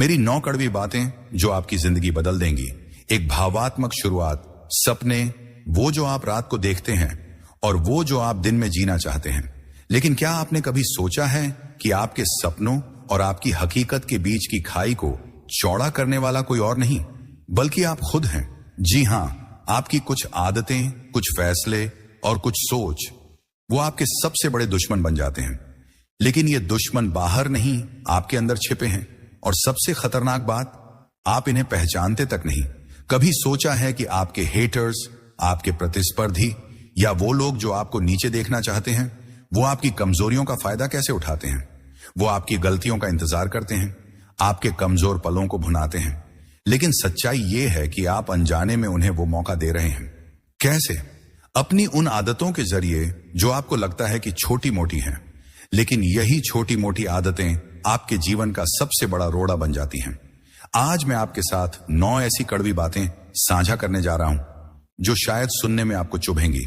मेरी 9 कड़वी बातें जो आपकी जिंदगी बदल देंगी। एक भावात्मक शुरुआत, सपने, वो जो आप रात को देखते हैं और वो जो आप दिन में जीना चाहते हैं। लेकिन क्या आपने कभी सोचा है कि आपके सपनों और आपकी हकीकत के बीच की खाई को चौड़ा करने वाला कोई और नहीं बल्कि आप खुद हैं। जी हां, आपकी कुछ आदतें, कुछ फैसले और कुछ सोच, वो आपके सबसे बड़े दुश्मन बन जाते हैं। लेकिन ये दुश्मन बाहर नहीं, आपके अंदर छिपे हैं। और सबसे खतरनाक बात, आप इन्हें पहचानते तक नहीं। कभी सोचा है कि आपके हेटर्स, आपके प्रतिस्पर्धी या वो लोग जो आपको नीचे देखना चाहते हैं, वो आपकी कमजोरियों का फायदा कैसे उठाते हैं? वो आपकी गलतियों का इंतजार करते हैं, आपके कमजोर पलों को भुनाते हैं। लेकिन सच्चाई ये है कि आप अनजाने में उन्हें वो मौका दे रहे हैं। कैसे? अपनी उन आदतों के जरिए जो आपको लगता है कि छोटी मोटी हैं, लेकिन यही छोटी मोटी आदतें आपके जीवन का सबसे बड़ा रोड़ा बन जाती हैं। आज मैं आपके साथ 9 ऐसी कड़वी बातें साझा करने जा रहा हूं जो शायद सुनने में आपको चुभेंगी।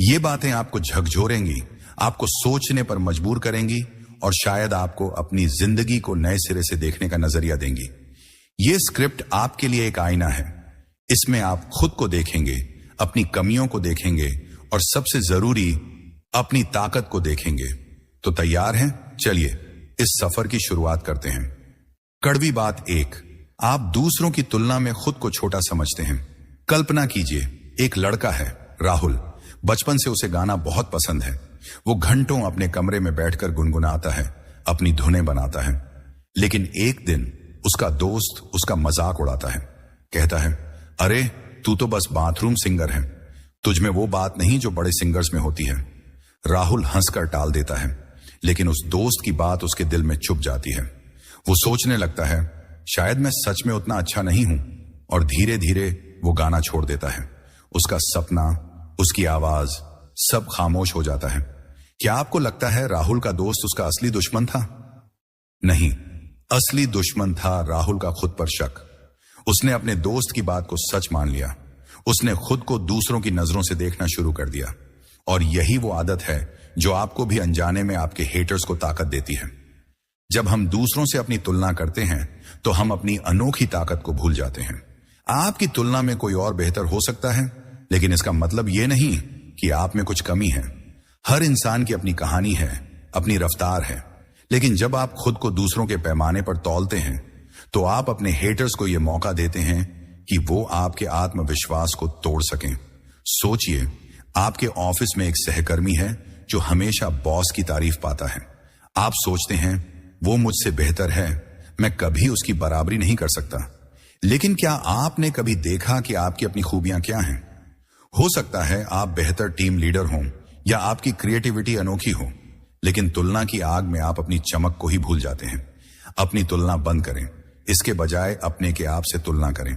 ये बातें आपको झकझोरेंगी, आपको सोचने पर मजबूर करेंगी और शायद आपको अपनी जिंदगी को नए सिरे से देखने का नजरिया देंगी। ये स्क्रिप्ट आपके लिए एक आईना है। इसमें आप खुद को देखेंगे, अपनी कमियों को देखेंगे और सबसे जरूरी, अपनी ताकत को देखेंगे। तो तैयार हैं? चलिए इस सफर की शुरुआत करते हैं। कड़वी बात 1, आप दूसरों की तुलना में खुद को छोटा समझते हैं। कल्पना कीजिए, एक लड़का है राहुल। बचपन से उसे गाना बहुत पसंद है। वो घंटों अपने कमरे में बैठकर गुनगुनाता है, अपनी धुनें बनाता है। लेकिन एक दिन उसका दोस्त उसका मजाक उड़ाता है, कहता है, अरे तू तो बस बाथरूम सिंगर है, तुझ में वो बात नहीं जो बड़े सिंगर्स में होती है। राहुल हंसकर टाल देता है, लेकिन उस दोस्त की बात उसके दिल में चुभ जाती है। वो सोचने लगता है, शायद मैं सच में उतना अच्छा नहीं हूं, और धीरे धीरे वो गाना छोड़ देता है। उसका सपना, उसकी आवाज, सब खामोश हो जाता है। क्या आपको लगता है राहुल का दोस्त उसका असली दुश्मन था? नहीं, असली दुश्मन था राहुल का खुद पर शक। उसने अपने दोस्त की बात को सच मान लिया। उसने खुद को दूसरों की नजरों से देखना शुरू कर दिया। और यही वो आदत है जो आपको भी अनजाने में आपके हेटर्स को ताकत देती है। जब हम दूसरों से अपनी तुलना करते हैं तो हम अपनी अनोखी ताकत को भूल जाते हैं। आपकी तुलना में कोई और बेहतर हो सकता है, लेकिन इसका मतलब यह नहीं कि आप में कुछ कमी है। हर इंसान की अपनी कहानी है, अपनी रफ्तार है। लेकिन जब आप खुद को दूसरों के पैमाने पर तौलते हैं तो आप अपने हेटर्स को यह मौका देते हैं कि वो आपके आत्मविश्वास को तोड़ सकें। सोचिए, आपके ऑफिस में एक सहकर्मी है जो हमेशा बॉस की तारीफ पाता है। आप सोचते हैं, वो मुझसे बेहतर है, मैं कभी उसकी बराबरी नहीं कर सकता। लेकिन क्या आपने कभी देखा कि आपकी अपनी खूबियां क्या हैं? हो सकता है आप बेहतर टीम लीडर हों या आपकी क्रिएटिविटी अनोखी हो, लेकिन तुलना की आग में आप अपनी चमक को ही भूल जाते हैं। अपनी तुलना बंद करें, इसके बजाय अपने के आप से तुलना करें।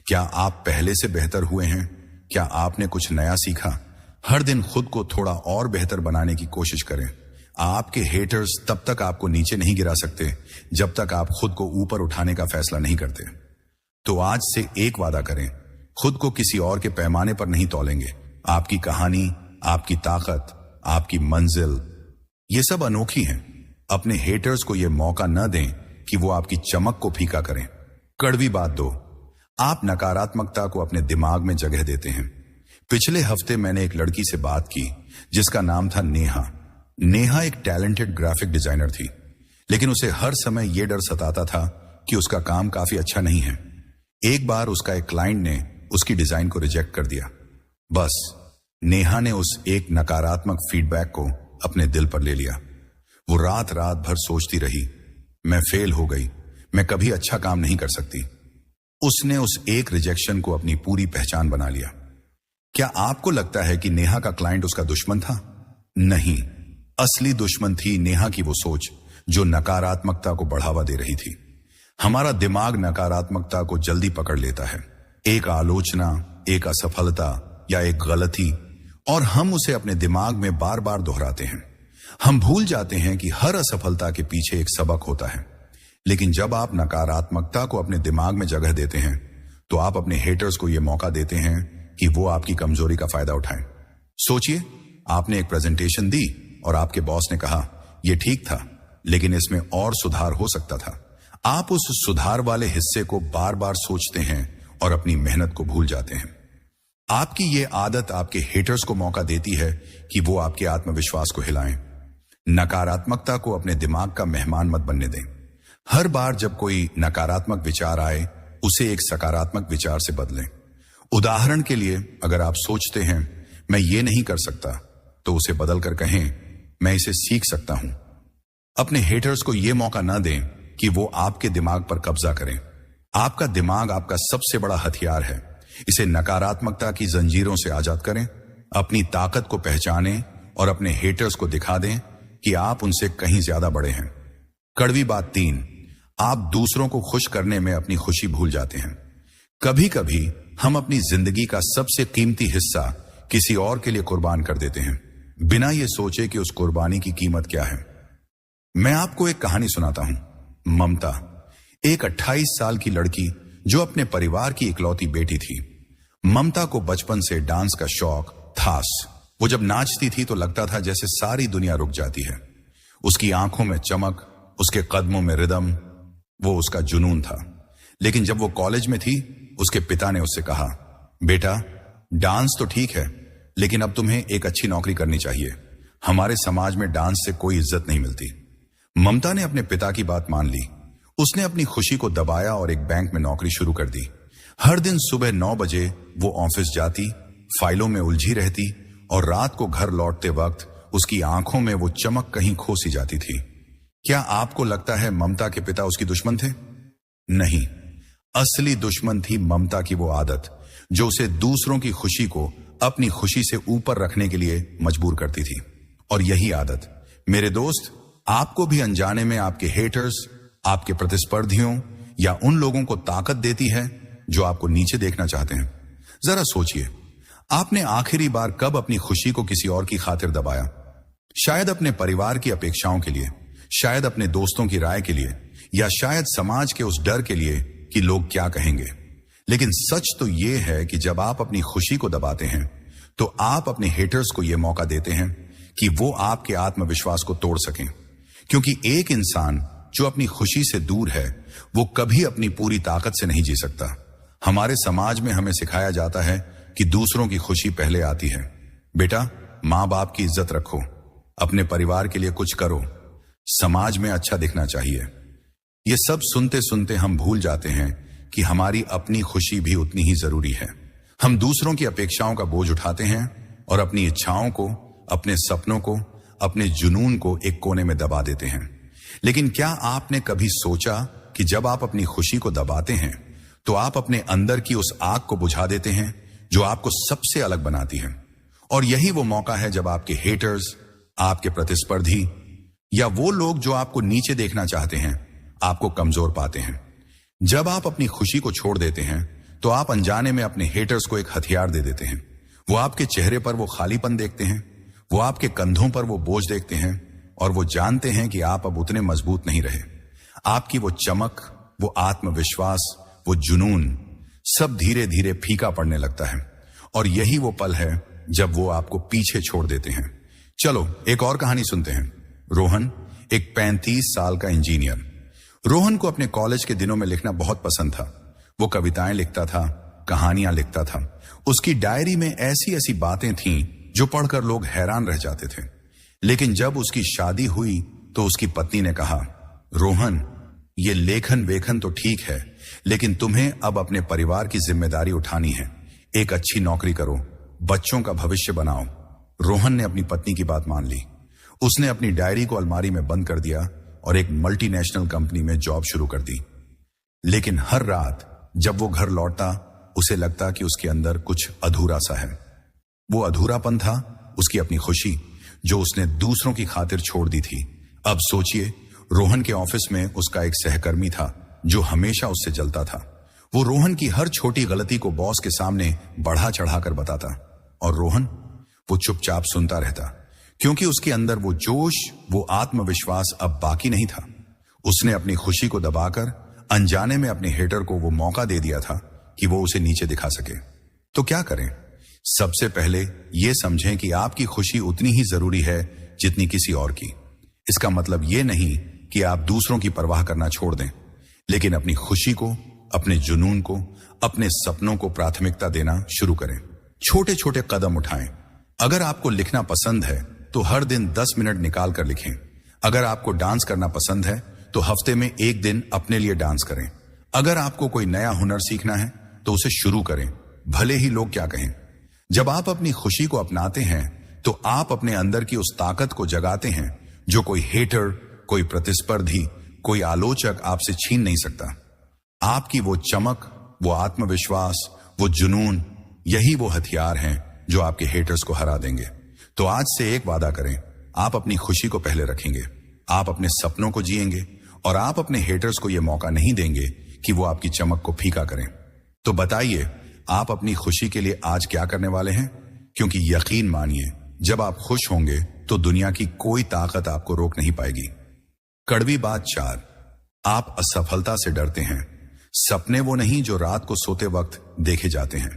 क्या आप पहले से बेहतर हुए हैं? क्या आपने कुछ नया सीखा? हर दिन खुद को थोड़ा और बेहतर बनाने की कोशिश करें। आपके हेटर्स तब तक आपको नीचे नहीं गिरा सकते जब तक आप खुद को ऊपर उठाने का फैसला नहीं करते। तो आज से एक वादा करें, खुद को किसी और के पैमाने पर नहीं तौलेंगे। आपकी कहानी, आपकी ताकत, आपकी मंजिल, ये सब अनोखी हैं। अपने हेटर्स को यह मौका न दें कि वो आपकी चमक को फीका करें। कड़वी बात 2, आप नकारात्मकता को अपने दिमाग में जगह देते हैं। पिछले हफ्ते मैंने एक लड़की से बात की जिसका नाम था नेहा। नेहा एक टैलेंटेड ग्राफिक डिजाइनर थी, लेकिन उसे हर समय यह डर सताता था कि उसका काम काफी अच्छा नहीं है। एक बार उसका एक क्लाइंट ने उसकी डिजाइन को रिजेक्ट कर दिया। बस नेहा ने उस एक नकारात्मक फीडबैक को अपने दिल पर ले लिया। वो रात रात भर सोचती रही, मैं फेल हो गई, मैं कभी अच्छा काम नहीं कर सकती। उसने उस एक रिजेक्शन को अपनी पूरी पहचान बना लिया। क्या आपको लगता है कि नेहा का क्लाइंट उसका दुश्मन था? नहीं, असली दुश्मन थी नेहा की वो सोच जो नकारात्मकता को बढ़ावा दे रही थी। हमारा दिमाग नकारात्मकता को जल्दी पकड़ लेता है। एक आलोचना, एक असफलता या एक गलती, और हम उसे अपने दिमाग में बार बार दोहराते हैं। हम भूल जाते हैं कि हर असफलता के पीछे एक सबक होता है। लेकिन जब आप नकारात्मकता को अपने दिमाग में जगह देते हैं तो आप अपने हेटर्स को यह मौका देते हैं कि वो आपकी कमजोरी का फायदा उठाएं। सोचिए, आपने एक प्रेजेंटेशन दी और आपके बॉस ने कहा, यह ठीक था, लेकिन इसमें और सुधार हो सकता था। आप उस सुधार वाले हिस्से को बार बार सोचते हैं और अपनी मेहनत को भूल जाते हैं। आपकी ये आदत आपके हेटर्स को मौका देती है कि वो आपके आत्मविश्वास को हिलाएं। नकारात्मकता को अपने दिमाग का मेहमान मत बनने दें। हर बार जब कोई नकारात्मक विचार आए, उसे एक सकारात्मक विचार से बदलें। उदाहरण के लिए, अगर आप सोचते हैं मैं ये नहीं कर सकता, तो उसे बदलकर कहें मैं इसे सीख सकता हूं। अपने हेटर्स को यह मौका न दें कि वो आपके दिमाग पर कब्जा करें। आपका दिमाग आपका सबसे बड़ा हथियार है। इसे नकारात्मकता की जंजीरों से आजाद करें। अपनी ताकत को पहचानें और अपने हेटर्स को दिखा दें कि आप उनसे कहीं ज्यादा बड़े हैं। कड़वी बात 3, आप दूसरों को खुश करने में अपनी खुशी भूल जाते हैं। कभी कभी हम अपनी जिंदगी का सबसे कीमती हिस्सा किसी और के लिए कुर्बान कर देते हैं, बिना ये सोचे कि उस कुर्बानी की कीमत क्या है। मैं आपको एक कहानी सुनाता हूं। ममता, एक 28 साल की लड़की जो अपने परिवार की इकलौती बेटी थी। ममता को बचपन से डांस का शौक था। वो जब नाचती थी तो लगता था जैसे सारी दुनिया रुक जाती है। उसकी आंखों में चमक, उसके कदमों में रिदम, वो उसका जुनून था। लेकिन जब वो कॉलेज में थी, उसके पिता ने उससे कहा, बेटा डांस तो ठीक है, लेकिन अब तुम्हें एक अच्छी नौकरी करनी चाहिए। हमारे समाज में डांस से कोई इज्जत नहीं मिलती। ममता ने अपने पिता की बात मान ली। उसने अपनी खुशी को दबाया और एक बैंक में नौकरी शुरू कर दी। हर दिन सुबह 9 बजे वो ऑफिस जाती, फाइलों में उलझी रहती और रात को घर लौटते वक्त उसकी आंखों में वो चमक कहीं खो सी जाती थी। क्या आपको लगता है ममता के पिता उसकी दुश्मन थे? नहीं, असली दुश्मन थी ममता की वो आदत जो उसे दूसरों की खुशी को अपनी खुशी से ऊपर रखने के लिए मजबूर करती थी। और यही आदत, मेरे दोस्त, आपको भी अनजाने में आपके हेटर्स, आपके प्रतिस्पर्धियों या उन लोगों को ताकत देती है जो आपको नीचे देखना चाहते हैं। जरा सोचिए, आपने आखिरी बार कब अपनी खुशी को किसी और की खातिर दबाया? शायद अपने परिवार की अपेक्षाओं के लिए, शायद अपने दोस्तों की राय के लिए, या शायद समाज के उस डर के लिए कि लोग क्या कहेंगे। लेकिन सच तो यह है कि जब आप अपनी खुशी को दबाते हैं तो आप अपने हेटर्स को यह मौका देते हैं कि वो आपके आत्मविश्वास को तोड़ सकें। क्योंकि एक इंसान जो अपनी खुशी से दूर है, वो कभी अपनी पूरी ताकत से नहीं जी सकता। हमारे समाज में हमें सिखाया जाता है कि दूसरों की खुशी पहले आती है। बेटा, माँ बाप की इज्जत रखो, अपने परिवार के लिए कुछ करो, समाज में अच्छा दिखना चाहिए। ये सब सुनते सुनते हम भूल जाते हैं कि हमारी अपनी खुशी भी उतनी ही जरूरी है। हम दूसरों की अपेक्षाओं का बोझ उठाते हैं और अपनी इच्छाओं को, अपने सपनों को, अपने जुनून को एक कोने में दबा देते हैं। लेकिन क्या आपने कभी सोचा कि जब आप अपनी खुशी को दबाते हैं तो आप अपने अंदर की उस आग को बुझा देते हैं जो आपको सबसे अलग बनाती है? और यही वो मौका है जब आपके हेटर्स, आपके प्रतिस्पर्धी या वो लोग जो आपको नीचे देखना चाहते हैं, आपको कमजोर पाते हैं। जब आप अपनी खुशी को छोड़ देते हैं तो आप अनजाने में अपने हेटर्स को एक हथियार दे देते हैं। वो आपके चेहरे पर वो खालीपन देखते हैं, वो आपके कंधों पर वो बोझ देखते हैं और वो जानते हैं कि आप अब उतने मजबूत नहीं रहे। आपकी वो चमक, वो आत्मविश्वास, वो जुनून सब धीरे धीरे फीका पड़ने लगता है। और यही वो पल है जब वो आपको पीछे छोड़ देते हैं। चलो एक और कहानी सुनते हैं। रोहन एक 35 साल का इंजीनियर। रोहन को अपने कॉलेज के दिनों में लिखना बहुत पसंद था। वो कविताएं लिखता था, कहानियां लिखता था। उसकी डायरी में ऐसी ऐसी बातें थीं जो पढ़कर लोग हैरान रह जाते थे। लेकिन जब उसकी शादी हुई तो उसकी पत्नी ने कहा, रोहन, ये लेखन वेखन तो ठीक है, लेकिन तुम्हें अब अपने परिवार की जिम्मेदारी उठानी है। एक अच्छी नौकरी करो, बच्चों का भविष्य बनाओ। रोहन ने अपनी पत्नी की बात मान ली। उसने अपनी डायरी को अलमारी में बंद कर दिया और एक मल्टीनेशनल कंपनी में जॉब शुरू कर दी। लेकिन हर रात जब वो घर लौटता, उसे लगता कि उसके अंदर कुछ अधूरा सा है। वो अधूरापन था उसकी अपनी खुशी जो उसने दूसरों की खातिर छोड़ दी थी। अब सोचिए, रोहन के ऑफिस में उसका एक सहकर्मी था जो हमेशा उससे जलता था। वो रोहन की हर छोटी गलती को बॉस के सामने बढ़ा चढ़ाकर बताता और रोहन वो चुपचाप सुनता रहता, क्योंकि उसके अंदर वो जोश, वो आत्मविश्वास अब बाकी नहीं था। उसने अपनी खुशी को दबाकर अनजाने में अपने हेटर को वो मौका दे दिया था कि वो उसे नीचे दिखा सके। तो क्या करें? सबसे पहले यह समझें कि आपकी खुशी उतनी ही जरूरी है जितनी किसी और की। इसका मतलब यह नहीं कि आप दूसरों की परवाह करना छोड़ दें, लेकिन अपनी खुशी को, अपने जुनून को, अपने सपनों को प्राथमिकता देना शुरू करें। छोटे छोटे कदम उठाएं। अगर आपको लिखना पसंद है तो हर दिन 10 मिनट निकाल कर लिखें। अगर आपको डांस करना पसंद है तो हफ्ते में 1 दिन अपने लिए डांस करें। अगर आपको कोई नया हुनर सीखना है तो उसे शुरू करें, भले ही लोग क्या कहें। जब आप अपनी खुशी को अपनाते हैं तो आप अपने अंदर की उस ताकत को जगाते हैं जो कोई हेटर, कोई प्रतिस्पर्धी, कोई आलोचक आपसे छीन नहीं सकता। आपकी वो चमक, वो आत्मविश्वास, वो जुनून, यही वो हथियार हैं जो आपके हेटर्स को हरा देंगे। तो आज से एक वादा करें, आप अपनी खुशी को पहले रखेंगे, आप अपने सपनों को जिएंगे और आप अपने हेटर्स को यह मौका नहीं देंगे कि वो आपकी चमक को फीका करें। तो बताइए, आप अपनी खुशी के लिए आज क्या करने वाले हैं? क्योंकि यकीन मानिए, जब आप खुश होंगे तो दुनिया की कोई ताकत आपको रोक नहीं पाएगी। कड़वी बात 4, आप असफलता से डरते हैं। सपने वो नहीं जो रात को सोते वक्त देखे जाते हैं।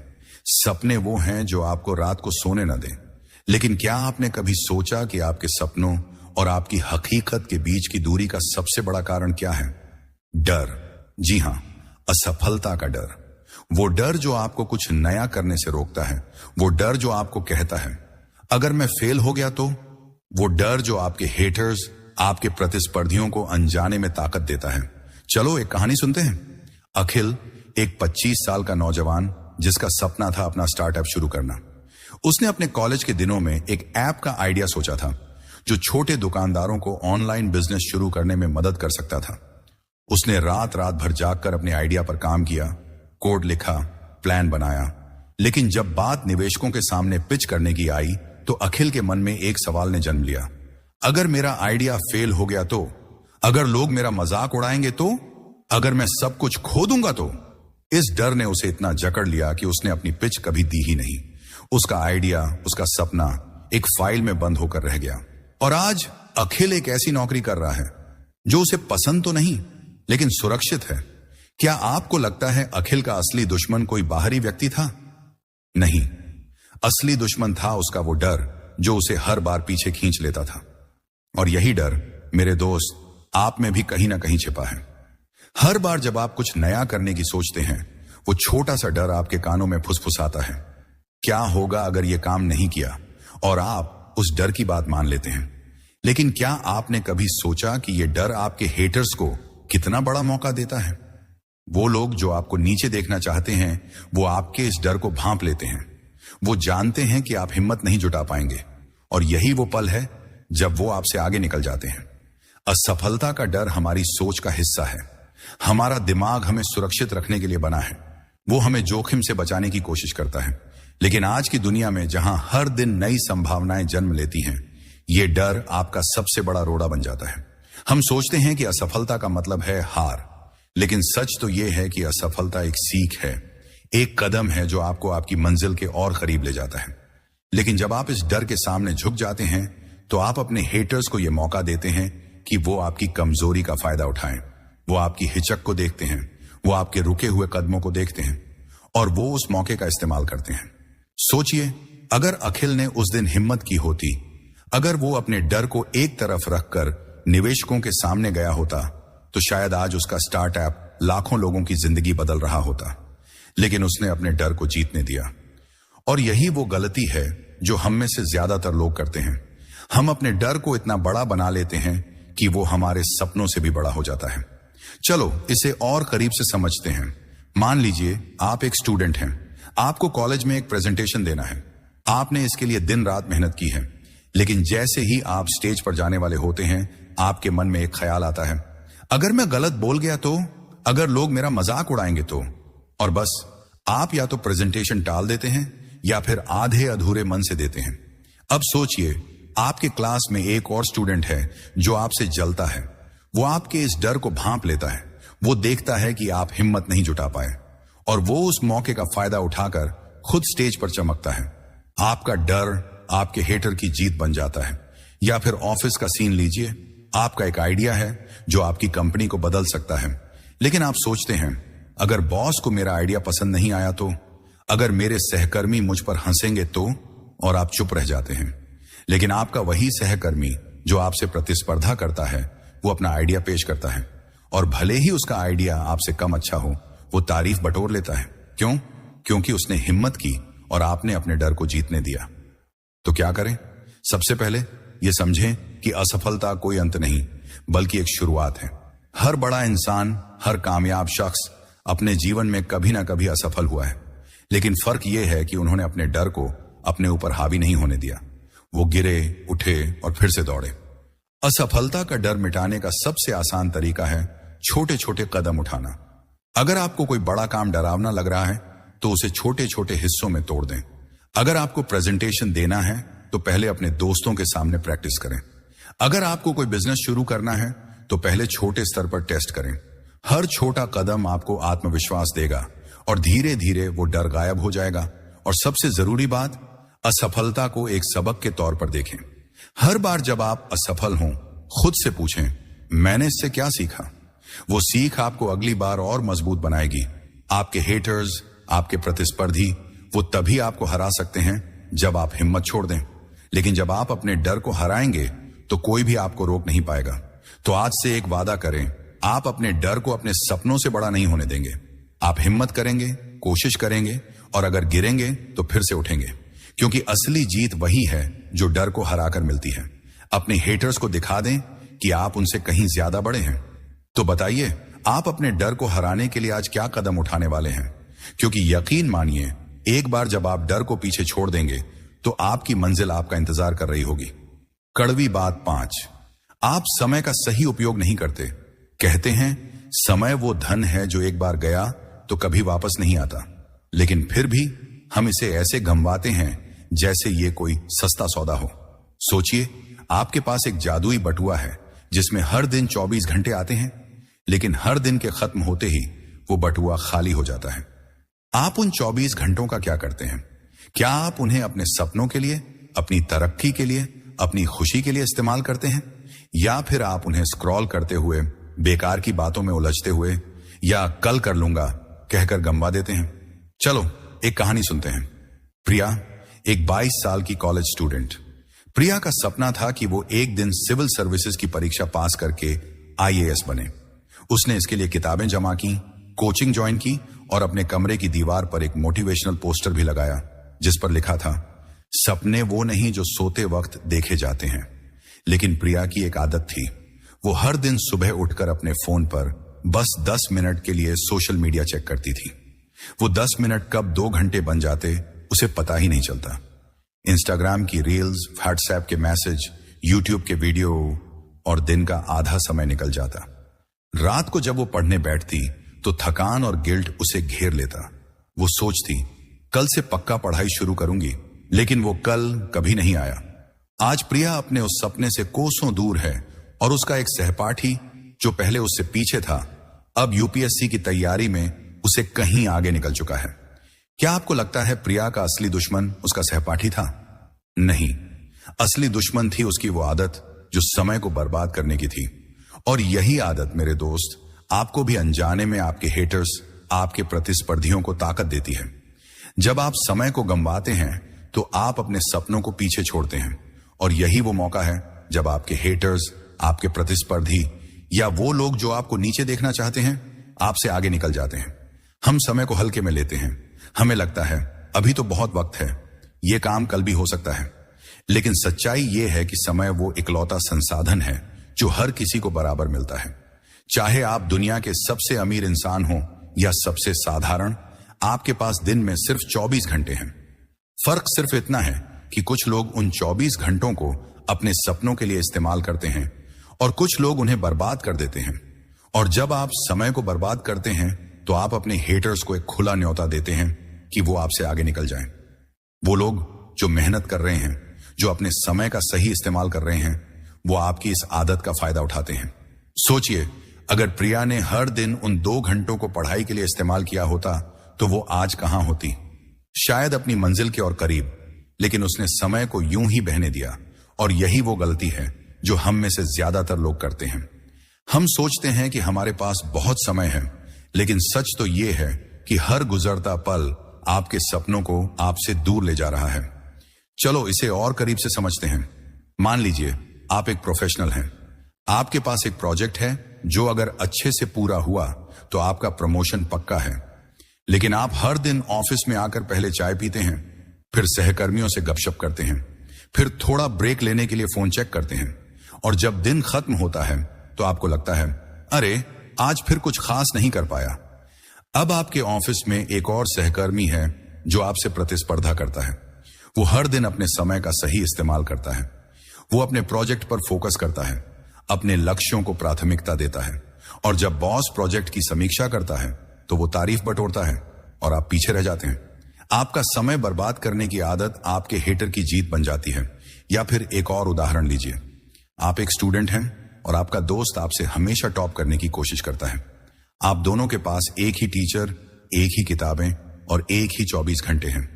सपने वो हैं जो आपको रात को सोने न दें। लेकिन क्या आपने कभी सोचा कि आपके सपनों और आपकी हकीकत के बीच की दूरी का सबसे बड़ा कारण क्या है? डर। जी हां, असफलता का डर। वो डर जो आपको कुछ नया करने से रोकता है। वो डर जो आपको कहता है, अगर मैं फेल हो गया तो। वो डर जो आपके हेटर्स, आपके प्रतिस्पर्धियों को अनजाने में ताकत देता है। चलो एक कहानी सुनते हैं। अखिल एक 25 साल का नौजवान जिसका सपना था अपना स्टार्टअप शुरू करना। उसने अपने कॉलेज के दिनों में एक ऐप का आइडिया सोचा था जो छोटे दुकानदारों को ऑनलाइन बिजनेस शुरू करने में मदद कर सकता था। उसने रात रात भर जागकर अपने आइडिया पर काम किया, कोड लिखा, प्लान बनाया। लेकिन जब बात निवेशकों के सामने पिच करने की आई तो अखिल के मन में एक सवाल ने जन्म लिया, अगर मेरा आइडिया फेल हो गया तो? अगर लोग मेरा मजाक उड़ाएंगे तो? अगर मैं सब कुछ खो दूंगा तो? इस डर ने उसे इतना जकड़ लिया कि उसने अपनी पिच कभी दी ही नहीं। उसका आइडिया, उसका सपना एक फाइल में बंद होकर रह गया। और आज अखिल एक ऐसी नौकरी कर रहा है जो उसे पसंद तो नहीं लेकिन सुरक्षित है। क्या आपको लगता है अखिल का असली दुश्मन कोई बाहरी व्यक्ति था? नहीं, असली दुश्मन था उसका वो डर जो उसे हर बार पीछे खींच लेता था। और यही डर, मेरे दोस्त, आप में भी कहीं ना कहीं छिपा है। हर बार जब आप कुछ नया करने की सोचते हैं, वो छोटा सा डर आपके कानों में फुसफुसाता है, क्या होगा अगर ये काम नहीं किया? और आप उस डर की बात मान लेते हैं। लेकिन क्या आपने कभी सोचा कि ये डर आपके हेटर्स को कितना बड़ा मौका देता है? वो लोग जो आपको नीचे देखना चाहते हैं, वो आपके इस डर को भांप लेते हैं। वो जानते हैं कि आप हिम्मत नहीं जुटा पाएंगे और यही वो पल है जब वो आपसे आगे निकल जाते हैं। असफलता का डर हमारी सोच का हिस्सा है। हमारा दिमाग हमें सुरक्षित रखने के लिए बना है। वो हमें जोखिम से बचाने की कोशिश करता है। लेकिन आज की दुनिया में जहां हर दिन नई संभावनाएं जन्म लेती हैं, ये डर आपका सबसे बड़ा रोड़ा बन जाता है। हम सोचते हैं कि असफलता का मतलब है हार, लेकिन सच तो यह है कि असफलता एक सीख है, एक कदम है जो आपको आपकी मंजिल के और करीब ले जाता है। लेकिन जब आप इस डर के सामने झुक जाते हैं तो आप अपने हेटर्स को यह मौका देते हैं कि वो आपकी कमजोरी का फायदा उठाएं। वो आपकी हिचक को देखते हैं, वो आपके रुके हुए कदमों को देखते हैं और वो उस मौके का इस्तेमाल करते हैं। सोचिए, अगर अखिल ने उस दिन हिम्मत की होती, अगर वो अपने डर को एक तरफ रखकर निवेशकों के सामने गया होता, तो शायद आज उसका स्टार्टअप लाखों लोगों की जिंदगी बदल रहा होता। लेकिन उसने अपने डर को जीतने दिया। और यही वो गलती है जो हम में से ज्यादातर लोग करते हैं। हम अपने डर को इतना बड़ा बना लेते हैं कि वो हमारे सपनों से भी बड़ा हो जाता है। चलो इसे और करीब से समझते हैं। मान लीजिए आप एक स्टूडेंट हैं, आपको कॉलेज में एक प्रेजेंटेशन देना है। आपने इसके लिए दिन रात मेहनत की है, लेकिन जैसे ही आप स्टेज पर जाने वाले होते हैं, आपके मन में एक ख्याल आता है, अगर मैं गलत बोल गया तो? अगर लोग मेरा मजाक उड़ाएंगे तो? और बस आप या तो प्रेजेंटेशन टाल देते हैं या फिर आधे अधूरे मन से देते हैं। अब सोचिए, आपके क्लास में एक और स्टूडेंट है जो आपसे जलता है। वो आपके इस डर को भांप लेता है। वो देखता है कि आप हिम्मत नहीं जुटा पाए और वो उस मौके का फायदा उठाकर खुद स्टेज पर चमकता है। आपका डर आपके हेटर की जीत बन जाता है। या फिर ऑफिस का सीन लीजिए, आपका एक आइडिया है जो आपकी कंपनी को बदल सकता है, लेकिन आप सोचते हैं, अगर बॉस को मेरा आइडिया पसंद नहीं आया तो? अगर मेरे सहकर्मी मुझ पर हंसेंगे तो? और आप चुप रह जाते हैं। लेकिन आपका वही सहकर्मी जो आपसे प्रतिस्पर्धा करता है, वो अपना आइडिया पेश करता है और भले ही उसका आइडिया आपसे कम अच्छा हो, वो तारीफ बटोर लेता है। क्यों? क्योंकि उसने हिम्मत की और आपने अपने डर को जीतने दिया। तो क्या करें? सबसे पहले ये समझें कि असफलता कोई अंत नहीं, बल्कि एक शुरुआत है। हर बड़ा इंसान, हर कामयाब शख्स अपने जीवन में कभी ना कभी असफल हुआ है, लेकिन फर्क यह है कि उन्होंने अपने डर को अपने ऊपर हावी नहीं होने दिया। वो गिरे, उठे और फिर से दौड़े। असफलता का डर मिटाने का सबसे आसान तरीका है छोटे छोटे कदम उठाना। अगर आपको कोई बड़ा काम डरावना लग रहा है तो उसे छोटे छोटे हिस्सों में तोड़ दें। अगर आपको प्रेजेंटेशन देना है तो पहले अपने दोस्तों के सामने प्रैक्टिस करें। अगर आपको कोई बिजनेस शुरू करना है तो पहले छोटे स्तर पर टेस्ट करें। हर छोटा कदम आपको आत्मविश्वास देगा और धीरे धीरे वो डर गायब हो जाएगा। और सबसे जरूरी बात, असफलता को एक सबक के तौर पर देखें। हर बार जब आप असफल हों, खुद से पूछें, मैंने इससे क्या सीखा? वो सीख आपको अगली बार और मजबूत बनाएगी। आपके हेटर्स, आपके प्रतिस्पर्धी, वो तभी आपको हरा सकते हैं जब आप हिम्मत छोड़ दें। लेकिन जब आप अपने डर को हराएंगे तो कोई भी आपको रोक नहीं पाएगा। तो आज से एक वादा करें, आप अपने डर को अपने सपनों से बड़ा नहीं होने देंगे। आप हिम्मत करेंगे, कोशिश करेंगे और अगर गिरेंगे तो फिर से उठेंगे, क्योंकि असली जीत वही है जो डर को हराकर मिलती है। अपने हेटर्स को दिखा दें कि आप उनसे कहीं ज्यादा बड़े हैं। तो बताइए, आप अपने डर को हराने के लिए आज क्या कदम उठाने वाले हैं? क्योंकि यकीन मानिए, एक बार जब आप डर को पीछे छोड़ देंगे तो आपकी मंजिल आपका इंतजार कर रही होगी। कड़वी बात 5, आप समय का सही उपयोग नहीं करते। कहते हैं समय वो धन है जो एक बार गया तो कभी वापस नहीं आता, लेकिन फिर भी हम इसे ऐसे गंवाते हैं जैसे ये कोई सस्ता सौदा हो। सोचिए, आपके पास एक जादुई बटुआ है जिसमें हर दिन 24 घंटे आते हैं, लेकिन हर दिन के खत्म होते ही वो बटुआ खाली हो जाता है। आप उन 24 घंटों का क्या करते हैं? क्या आप उन्हें अपने सपनों के लिए, अपनी तरक्की के लिए, अपनी खुशी के लिए इस्तेमाल करते हैं, या फिर आप उन्हें स्क्रॉल करते हुए, बेकार की बातों में उलझते हुए या कल कर लूंगा कहकर गंवा देते हैं? चलो एक कहानी सुनते हैं। प्रिया एक 22 साल की कॉलेज स्टूडेंट। प्रिया का सपना था कि वो एक दिन सिविल सर्विसेज की परीक्षा पास करके IAS बने। उसने इसके लिए किताबें जमा की, कोचिंग ज्वाइन की और अपने कमरे की दीवार पर एक मोटिवेशनल पोस्टर भी लगाया जिस पर लिखा था, सपने वो नहीं जो सोते वक्त देखे जाते हैं। लेकिन प्रिया की एक आदत थी, वो हर दिन सुबह उठकर अपने फोन पर बस 10 मिनट के लिए सोशल मीडिया चेक करती थी। वो 10 मिनट कब 2 घंटे बन जाते उसे पता ही नहीं चलता। इंस्टाग्राम की रील्स, व्हाट्सएप के मैसेज, यूट्यूब के वीडियो और दिन का आधा समय निकल जाता। रात को जब वो पढ़ने बैठती तो थकान और गिल्ट उसे घेर लेता। वो सोचती, कल से पक्का पढ़ाई शुरू करूंगी, लेकिन वो कल कभी नहीं आया। आज प्रिया अपने उस सपने से कोसों दूर है और उसका एक सहपाठी जो पहले उससे पीछे था, अब UPSC की तैयारी में उसे कहीं आगे निकल चुका है। क्या आपको लगता है प्रिया का असली दुश्मन उसका सहपाठी था? नहीं, असली दुश्मन थी उसकी वो आदत जो समय को बर्बाद करने की थी। और यही आदत मेरे दोस्त आपको भी अनजाने में आपके हेटर्स, आपके प्रतिस्पर्धियों को ताकत देती है। जब आप समय को गंवाते हैं तो आप अपने सपनों को पीछे छोड़ते हैं, और यही वो मौका है जब आपके हेटर्स, आपके प्रतिस्पर्धी या वो लोग जो आपको नीचे देखना चाहते हैं, आपसे आगे निकल जाते हैं। हम समय को हल्के में लेते हैं। हमें लगता है अभी तो बहुत वक्त है, ये काम कल भी हो सकता है। लेकिन सच्चाई ये है कि समय वो इकलौता संसाधन है जो हर किसी को बराबर मिलता है। चाहे आप दुनिया के सबसे अमीर इंसान हो या सबसे साधारण, आपके पास दिन में सिर्फ 24 घंटे हैं। फर्क सिर्फ इतना है कि कुछ लोग उन 24 घंटों को अपने सपनों के लिए इस्तेमाल करते हैं और कुछ लोग उन्हें बर्बाद कर देते हैं। और जब आप समय को बर्बाद करते हैं तो आप अपने हेटर्स को एक खुला न्योता देते हैं कि वो आपसे आगे निकल जाएं। वो लोग जो मेहनत कर रहे हैं, जो अपने समय का सही इस्तेमाल कर रहे हैं, वो आपकी इस आदत का फायदा उठाते हैं। सोचिए, अगर प्रिया ने हर दिन उन 2 घंटों को पढ़ाई के लिए इस्तेमाल किया होता तो वो आज कहां होती? शायद अपनी मंजिल के और करीब। लेकिन उसने समय को यूं ही बहने दिया, और यही वो गलती है जो हम में से ज्यादातर लोग करते हैं। हम सोचते हैं कि हमारे पास बहुत समय है, लेकिन सच तो ये है कि हर गुजरता पल आपके सपनों को आपसे दूर ले जा रहा है। चलो इसे और करीब से समझते हैं। मान लीजिए आप एक प्रोफेशनल हैं, आपके पास एक प्रोजेक्ट है जो अगर अच्छे से पूरा हुआ तो आपका प्रमोशन पक्का है। लेकिन आप हर दिन ऑफिस में आकर पहले चाय पीते हैं, फिर सहकर्मियों से गपशप करते हैं, फिर थोड़ा ब्रेक लेने के लिए फोन चेक करते हैं, और जब दिन खत्म होता है तो आपको लगता है अरे आज फिर कुछ खास नहीं कर पाया। अब आपके ऑफिस में एक और सहकर्मी है जो आपसे प्रतिस्पर्धा करता है। वो हर दिन अपने समय का सही इस्तेमाल करता है, वो अपने प्रोजेक्ट पर फोकस करता है, अपने लक्ष्यों को प्राथमिकता देता है, और जब बॉस प्रोजेक्ट की समीक्षा करता है तो वो तारीफ बटोरता है और आप पीछे रह जाते हैं। आपका समय बर्बाद करने की आदत आपके हेटर की जीत बन जाती है। या फिर एक और उदाहरण लीजिए, आप एक स्टूडेंट हैं और आपका दोस्त आपसे हमेशा टॉप करने की कोशिश करता है। आप दोनों के पास एक ही टीचर, एक ही किताबें और एक ही 24 घंटे हैं,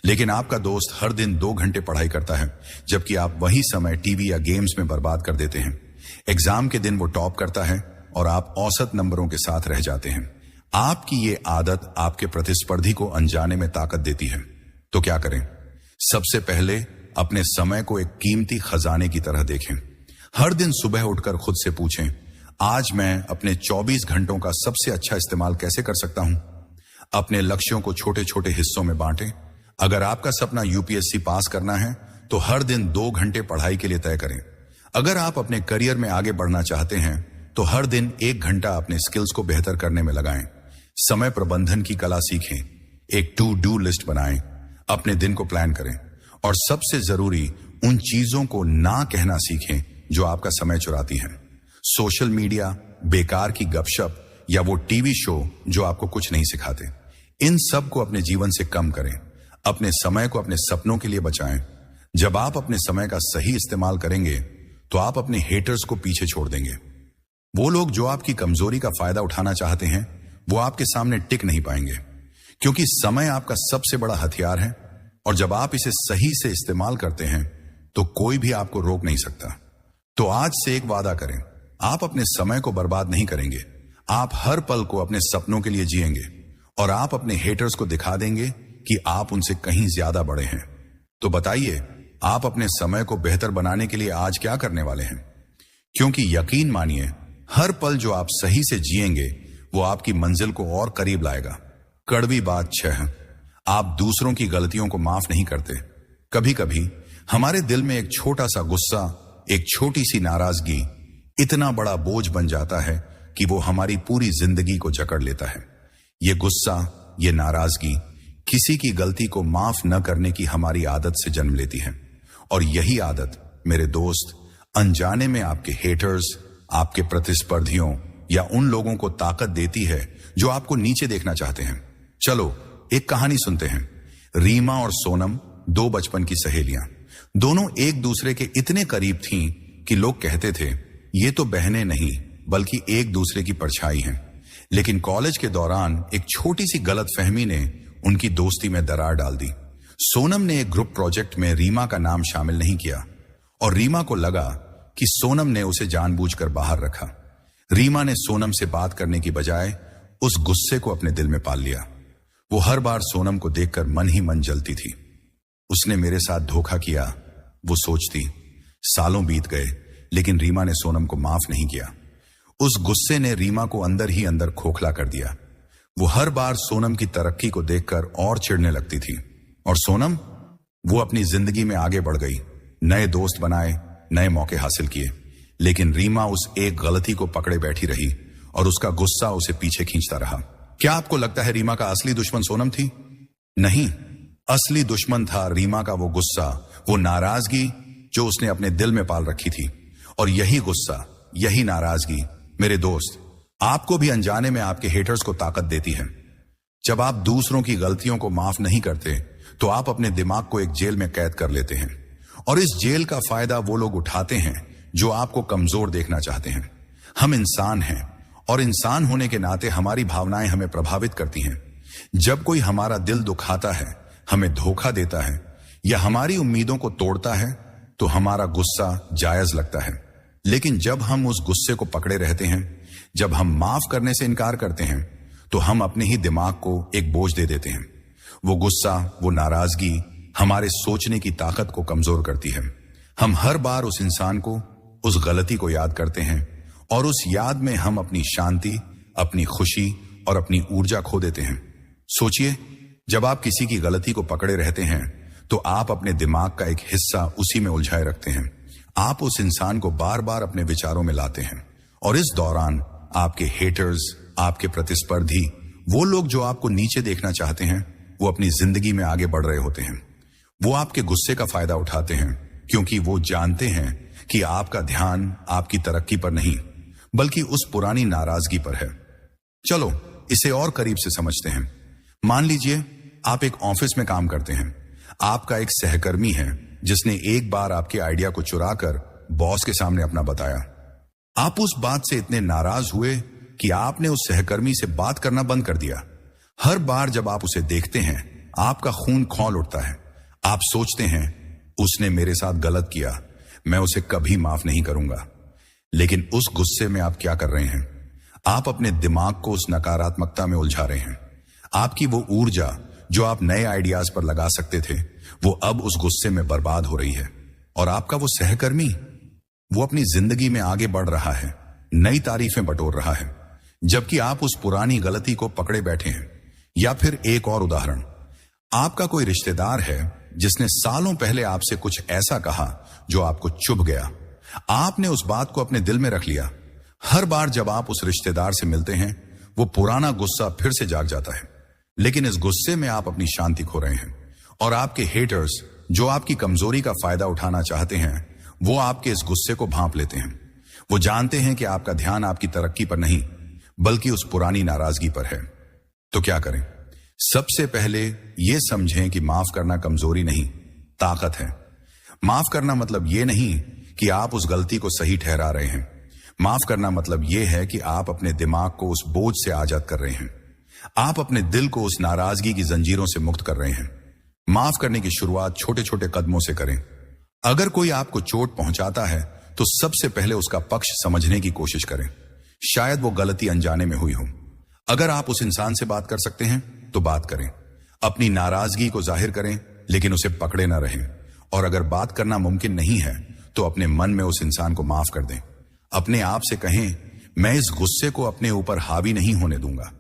लेकिन आपका दोस्त हर दिन 2 घंटे पढ़ाई करता है, जबकि आप वही समय टीवी या गेम्स में बर्बाद कर देते हैं। एग्जाम के दिन वो टॉप करता है और आप औसत नंबरों के साथ रह जाते हैं। आपकी ये आदत आपके प्रतिस्पर्धी को अनजाने में ताकत देती है। तो क्या करें? सबसे पहले अपने समय को एक कीमती खजाने की तरह देखें। हर दिन सुबह उठकर खुद से पूछें, आज मैं अपने 24 घंटों का सबसे अच्छा इस्तेमाल कैसे कर सकता हूं? अपने लक्ष्यों को छोटे छोटे हिस्सों में बांटें। अगर आपका सपना यूपीएससी पास करना है तो हर दिन 2 घंटे पढ़ाई के लिए तय करें। अगर आप अपने करियर में आगे बढ़ना चाहते हैं तो हर दिन 1 घंटा अपने स्किल्स को बेहतर करने में लगाएं। समय प्रबंधन की कला सीखें, एक टू डू लिस्ट बनाएं, अपने दिन को प्लान करें, और सबसे जरूरी उन चीजों को ना कहना सीखें जो आपका समय चुराती हैं। सोशल मीडिया, बेकार की गपशप या वो टीवी शो जो आपको कुछ नहीं सिखाते, इन सब को अपने जीवन से कम करें। अपने समय को अपने सपनों के लिए बचाएं। जब आप अपने समय का सही इस्तेमाल करेंगे तो आप अपने हेटर्स को पीछे छोड़ देंगे। वो लोग जो आपकी कमजोरी का फायदा उठाना चाहते हैं वो आपके सामने टिक नहीं पाएंगे, क्योंकि समय आपका सबसे बड़ा हथियार है, और जब आप इसे सही से इस्तेमाल करते हैं तो कोई भी आपको रोक नहीं सकता। तो आज से एक वादा करें, आप अपने समय को बर्बाद नहीं करेंगे। आप हर पल को अपने सपनों के लिए जिएंगे, और आप अपने हेटर्स को दिखा देंगे कि आप उनसे कहीं ज्यादा बड़े हैं। तो बताइए, आप अपने समय को बेहतर बनाने के लिए आज क्या करने वाले हैं? क्योंकि यकीन मानिए, हर पल जो आप सही से जिएंगे वो आपकी मंजिल को और करीब लाएगा। कड़वी बात 6, आप दूसरों की गलतियों को माफ नहीं करते। कभी कभी हमारे दिल में एक छोटा सा गुस्सा, एक छोटी सी नाराजगी इतना बड़ा बोझ बन जाता है कि वो हमारी पूरी जिंदगी को जकड़ लेता है। ये गुस्सा, ये नाराजगी किसी की गलती को माफ न करने की हमारी आदत से जन्म लेती है, और यही आदत मेरे दोस्त अनजाने में आपके हेटर्स, आपके प्रतिस्पर्धियों या उन लोगों को ताकत देती है जो आपको नीचे देखना चाहते हैं। चलो एक कहानी सुनते हैं। रीमा और सोनम 2 बचपन की सहेलियां, दोनों एक दूसरे के इतने करीब थीं कि लोग कहते थे ये तो बहनें नहीं बल्कि एक दूसरे की परछाई हैं। लेकिन कॉलेज के दौरान एक छोटी सी गलतफहमी ने उनकी दोस्ती में दरार डाल दी। सोनम ने एक ग्रुप प्रोजेक्ट में रीमा का नाम शामिल नहीं किया, और रीमा को लगा कि सोनम ने उसे जानबूझकर बाहर रखा। रीमा ने सोनम से बात करने की बजाय उस गुस्से को अपने दिल में पाल लिया। वो हर बार सोनम को देखकर मन ही मन जलती थी। उसने मेरे साथ धोखा किया, वो सोचती। सालों बीत गए, लेकिन रीमा ने सोनम को माफ नहीं किया। उस गुस्से ने रीमा को अंदर ही अंदर खोखला कर दिया। वो हर बार सोनम की तरक्की को देखकर और चिढ़ने लगती थी, और सोनम, वो अपनी जिंदगी में आगे बढ़ गई, नए दोस्त बनाए, नए मौके हासिल किए। लेकिन रीमा उस एक गलती को पकड़े बैठी रही, और उसका गुस्सा उसे पीछे खींचता रहा। क्या आपको लगता है रीमा का असली दुश्मन सोनम थी? नहीं, असली दुश्मन था रीमा का वो गुस्सा, वो नाराजगी जो उसने अपने दिल में पाल रखी थी। और यही गुस्सा, यही नाराजगी मेरे दोस्त आपको भी अनजाने में आपके हेटर्स को ताकत देती है। जब आप दूसरों की गलतियों को माफ नहीं करते तो आप अपने दिमाग को एक जेल में कैद कर लेते हैं, और इस जेल का फायदा वो लोग उठाते हैं जो आपको कमजोर देखना चाहते हैं। हम इंसान हैं, और इंसान होने के नाते हमारी भावनाएं हमें प्रभावित करती हैं। जब कोई हमारा दिल दुखाता है, हमें धोखा देता है या हमारी उम्मीदों को तोड़ता है तो हमारा गुस्सा जायज लगता है। लेकिन जब हम उस गुस्से को पकड़े रहते हैं, जब हम माफ करने से इनकार करते हैं, तो हम अपने ही दिमाग को एक बोझ दे देते हैं। वो गुस्सा, वो नाराजगी हमारे सोचने की ताकत को कमजोर करती है। हम हर बार उस इंसान को, उस गलती को याद करते हैं और उस याद में हम अपनी शांति, अपनी खुशी और अपनी ऊर्जा खो देते हैं। सोचिए, जब आप किसी की गलती को पकड़े रहते हैं तो आप अपने दिमाग का एक हिस्सा उसी में उलझाए रखते हैं। आप उस इंसान को बार बार अपने विचारों में लाते हैं और इस दौरान आपके हेटर्स, आपके प्रतिस्पर्धी, वो लोग जो आपको नीचे देखना चाहते हैं, वो अपनी जिंदगी में आगे बढ़ रहे होते हैं। वो आपके गुस्से का फायदा उठाते हैं क्योंकि वो जानते हैं कि आपका ध्यान आपकी तरक्की पर नहीं बल्कि उस पुरानी नाराजगी पर है। चलो इसे और करीब से समझते हैं। मान लीजिए आप एक ऑफिस में काम करते हैं। आपका एक सहकर्मी है जिसने एक बार आपके आइडिया को चुराकर बॉस के सामने अपना बताया। आप उस बात से इतने नाराज हुए कि आपने उस सहकर्मी से बात करना बंद कर दिया। हर बार जब आप उसे देखते हैं आपका खून खौल उठता है। आप सोचते हैं उसने मेरे साथ गलत किया, मैं उसे कभी माफ नहीं करूंगा। लेकिन उस गुस्से में आप क्या कर रहे हैं? आप अपने दिमाग को उस नकारात्मकता में उलझा रहे हैं। आपकी वो ऊर्जा जो आप नए आइडियाज पर लगा सकते थे, वो अब उस गुस्से में बर्बाद हो रही है। और आपका वो सहकर्मी, वो अपनी जिंदगी में आगे बढ़ रहा है, नई तारीफें बटोर रहा है, जबकि आप उस पुरानी गलती को पकड़े बैठे हैं। या फिर एक और उदाहरण, आपका कोई रिश्तेदार है जिसने सालों पहले आपसे कुछ ऐसा कहा जो आपको चुभ गया। आपने उस बात को अपने दिल में रख लिया। हर बार जब आप उस रिश्तेदार से मिलते हैं वो पुराना गुस्सा फिर से जाग जाता है। लेकिन इस गुस्से में आप अपनी शांति खो रहे हैं और आपके हेटर्स जो आपकी कमजोरी का फायदा उठाना चाहते हैं, वो आपके इस गुस्से को भांप लेते हैं। वो जानते हैं कि आपका ध्यान आपकी तरक्की पर नहीं बल्कि उस पुरानी नाराजगी पर है। तो क्या करें? सबसे पहले यह समझें कि माफ करना कमजोरी नहीं, ताकत है। माफ करना मतलब यह नहीं कि आप उस गलती को सही ठहरा रहे हैं। माफ करना मतलब यह है कि आप अपने दिमाग को उस बोझ से आजाद कर रहे हैं। आप अपने दिल को उस नाराजगी की जंजीरों से मुक्त कर रहे हैं। माफ करने की शुरुआत छोटे छोटे कदमों से करें। अगर कोई आपको चोट पहुंचाता है तो सबसे पहले उसका पक्ष समझने की कोशिश करें। शायद वो गलती अनजाने में हुई हो। अगर आप उस इंसान से बात कर सकते हैं तो बात करें। अपनी नाराजगी को जाहिर करें लेकिन उसे पकड़े ना रहें। और अगर बात करना मुमकिन नहीं है तो अपने मन में उस इंसान को माफ कर दें। अपने आप से कहें, मैं इस गुस्से को अपने ऊपर हावी नहीं होने दूंगा।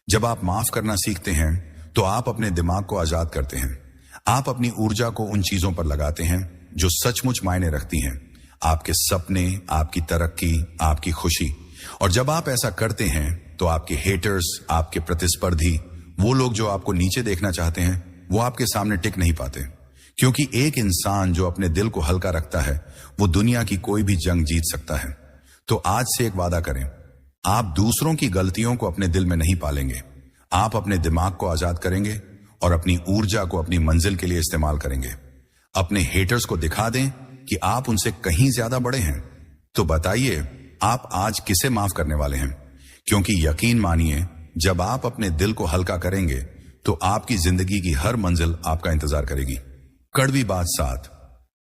जब आप माफ करना सीखते हैं तो आप अपने दिमाग को आजाद करते हैं। आप अपनी ऊर्जा को उन चीजों पर लगाते हैं जो सचमुच मायने रखती हैं। आपके सपने, आपकी तरक्की, आपकी खुशी। और जब आप ऐसा करते हैं तो आपके हेटर्स, आपके प्रतिस्पर्धी, वो लोग जो आपको नीचे देखना चाहते हैं, वो आपके सामने टिक नहीं पाते। क्योंकि एक इंसान जो अपने दिल को हल्का रखता है वो दुनिया की कोई भी जंग जीत सकता है। तो आज से एक वादा करें, आप दूसरों की गलतियों को अपने दिल में नहीं पालेंगे। आप अपने दिमाग को आजाद करेंगे और अपनी ऊर्जा को अपनी मंजिल के लिए इस्तेमाल करेंगे। अपने हेटर्स को दिखा दें कि आप उनसे कहीं ज्यादा बड़े हैं। तो बताइए, आप आज किसे माफ करने वाले हैं? क्योंकि यकीन मानिए, जब आप अपने दिल को हल्का करेंगे तो आपकी जिंदगी की हर मंजिल आपका इंतजार करेगी। कड़वी बात 7,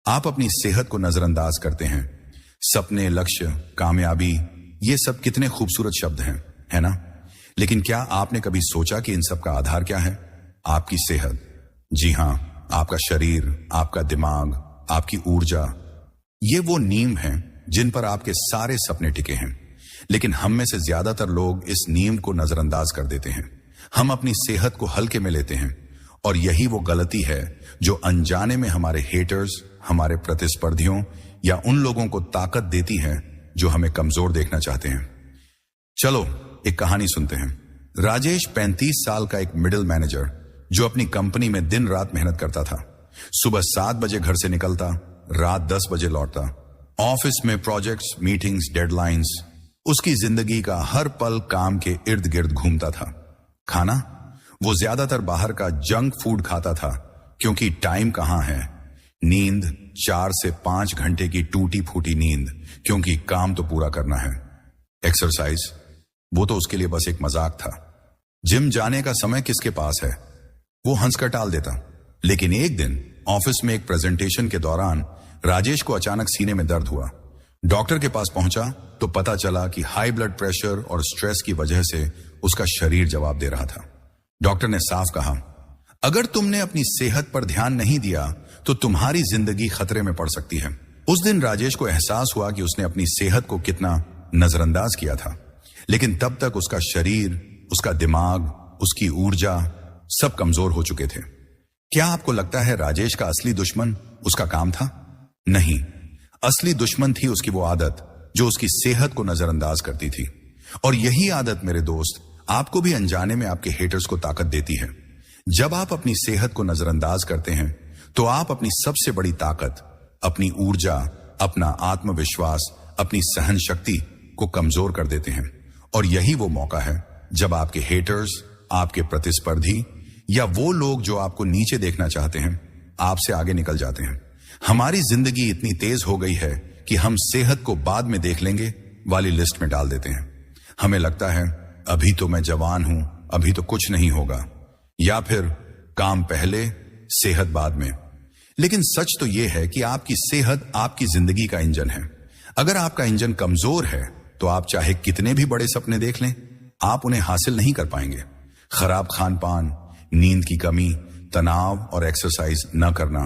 आप अपनी सेहत को नजरअंदाज करते हैं। सपने, लक्ष्य, कामयाबी, ये सब कितने खूबसूरत शब्द हैं, है ना? लेकिन क्या आपने कभी सोचा कि इन सब का आधार क्या है? आपकी सेहत। जी हां, आपका शरीर, आपका दिमाग, आपकी ऊर्जा, ये वो नींव हैं जिन पर आपके सारे सपने टिके हैं। लेकिन हम में से ज्यादातर लोग इस नींव को नजरअंदाज कर देते हैं। हम अपनी सेहत को हल्के में लेते हैं और यही वो गलती है जो अनजाने में हमारे हेटर्स, हमारे प्रतिस्पर्धियों या उन लोगों को ताकत देती है जो हमें कमजोर देखना चाहते हैं। चलो एक कहानी सुनते हैं। राजेश 35 साल का एक मिडिल मैनेजर जो अपनी कंपनी में दिन रात मेहनत करता था। सुबह 7 बजे घर से निकलता, रात 10 बजे लौटता। ऑफिस में प्रोजेक्ट्स, मीटिंग्स, डेडलाइंस, उसकी जिंदगी का हर पल काम के इर्द गिर्द घूमता था। खाना, वो ज्यादातर बाहर का जंक फूड खाता था क्योंकि टाइम कहां है। नींद, 4 से 5 घंटे की टूटी फूटी नींद, क्योंकि काम तो पूरा करना है। एक्सरसाइज, वो तो उसके लिए बस एक मजाक था। जिम जाने का समय किसके पास है? वो हंसकर टाल देता। लेकिन एक दिन ऑफिस में एक प्रेजेंटेशन के दौरान राजेश को अचानक सीने में दर्द हुआ। डॉक्टर के पास पहुंचा तो पता चला कि हाई ब्लड प्रेशर और स्ट्रेस की वजह से उसका शरीर जवाब दे रहा था। डॉक्टर ने साफ कहा, अगर तुमने अपनी सेहत पर ध्यान नहीं दिया तो तुम्हारी जिंदगी खतरे में पड़ सकती है। उस दिन राजेश को एहसास हुआ कि उसने अपनी सेहत को कितना नजरअंदाज किया था, लेकिन तब तक उसका शरीर, उसका दिमाग, उसकी ऊर्जा सब कमजोर हो चुके थे। क्या आपको लगता है राजेश का असली दुश्मन उसका काम था? नहीं, असली दुश्मन थी उसकी वो आदत जो उसकी सेहत को नजरअंदाज करती थी। और यही आदत मेरे दोस्त आपको भी अनजाने में आपके हेटर्स को ताकत देती है। जब आप अपनी सेहत को नजरअंदाज करते हैं तो आप अपनी सबसे बड़ी ताकत, अपनी ऊर्जा, अपना आत्मविश्वास, अपनी सहन शक्ति को कमजोर कर देते हैं। और यही वो मौका है जब आपके हेटर्स, आपके प्रतिस्पर्धी या वो लोग जो आपको नीचे देखना चाहते हैं, आपसे आगे निकल जाते हैं। हमारी जिंदगी इतनी तेज हो गई है कि हम सेहत को बाद में देख लेंगे वाली लिस्ट में डाल देते हैं। हमें लगता है अभी तो मैं जवान हूं, अभी तो कुछ नहीं होगा, या फिर काम पहले सेहत बाद में। लेकिन सच तो यह है कि आपकी सेहत आपकी जिंदगी का इंजन है। अगर आपका इंजन कमजोर है तो आप चाहे कितने भी बड़े सपने देख लें, आप उन्हें हासिल नहीं कर पाएंगे। खराब खान पान, नींद की कमी, तनाव और एक्सरसाइज न करना,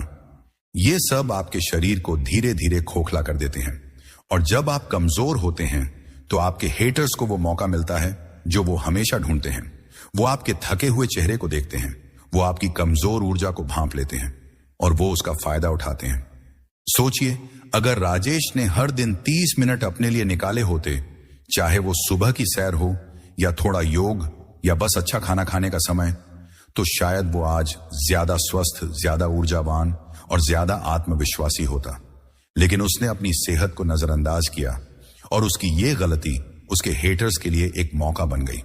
ये सब आपके शरीर को धीरे धीरे खोखला कर देते हैं। और जब आप कमजोर होते हैं तो आपके हेटर्स को वो मौका मिलता है जो वो हमेशा ढूंढते हैं। वो आपके थके हुए चेहरे को देखते हैं, वो आपकी कमजोर ऊर्जा को भांप लेते हैं और वो उसका फायदा उठाते हैं। सोचिए, अगर राजेश ने हर दिन 30 मिनट अपने लिए निकाले होते, चाहे वो सुबह की सैर हो या थोड़ा योग या बस अच्छा खाना खाने का समय, तो शायद वो आज ज्यादा स्वस्थ, ज्यादा ऊर्जावान और ज्यादा आत्मविश्वासी होता। लेकिन उसने अपनी सेहत को नजरअंदाज किया और उसकी ये गलती उसके हेटर्स के लिए एक मौका बन गई।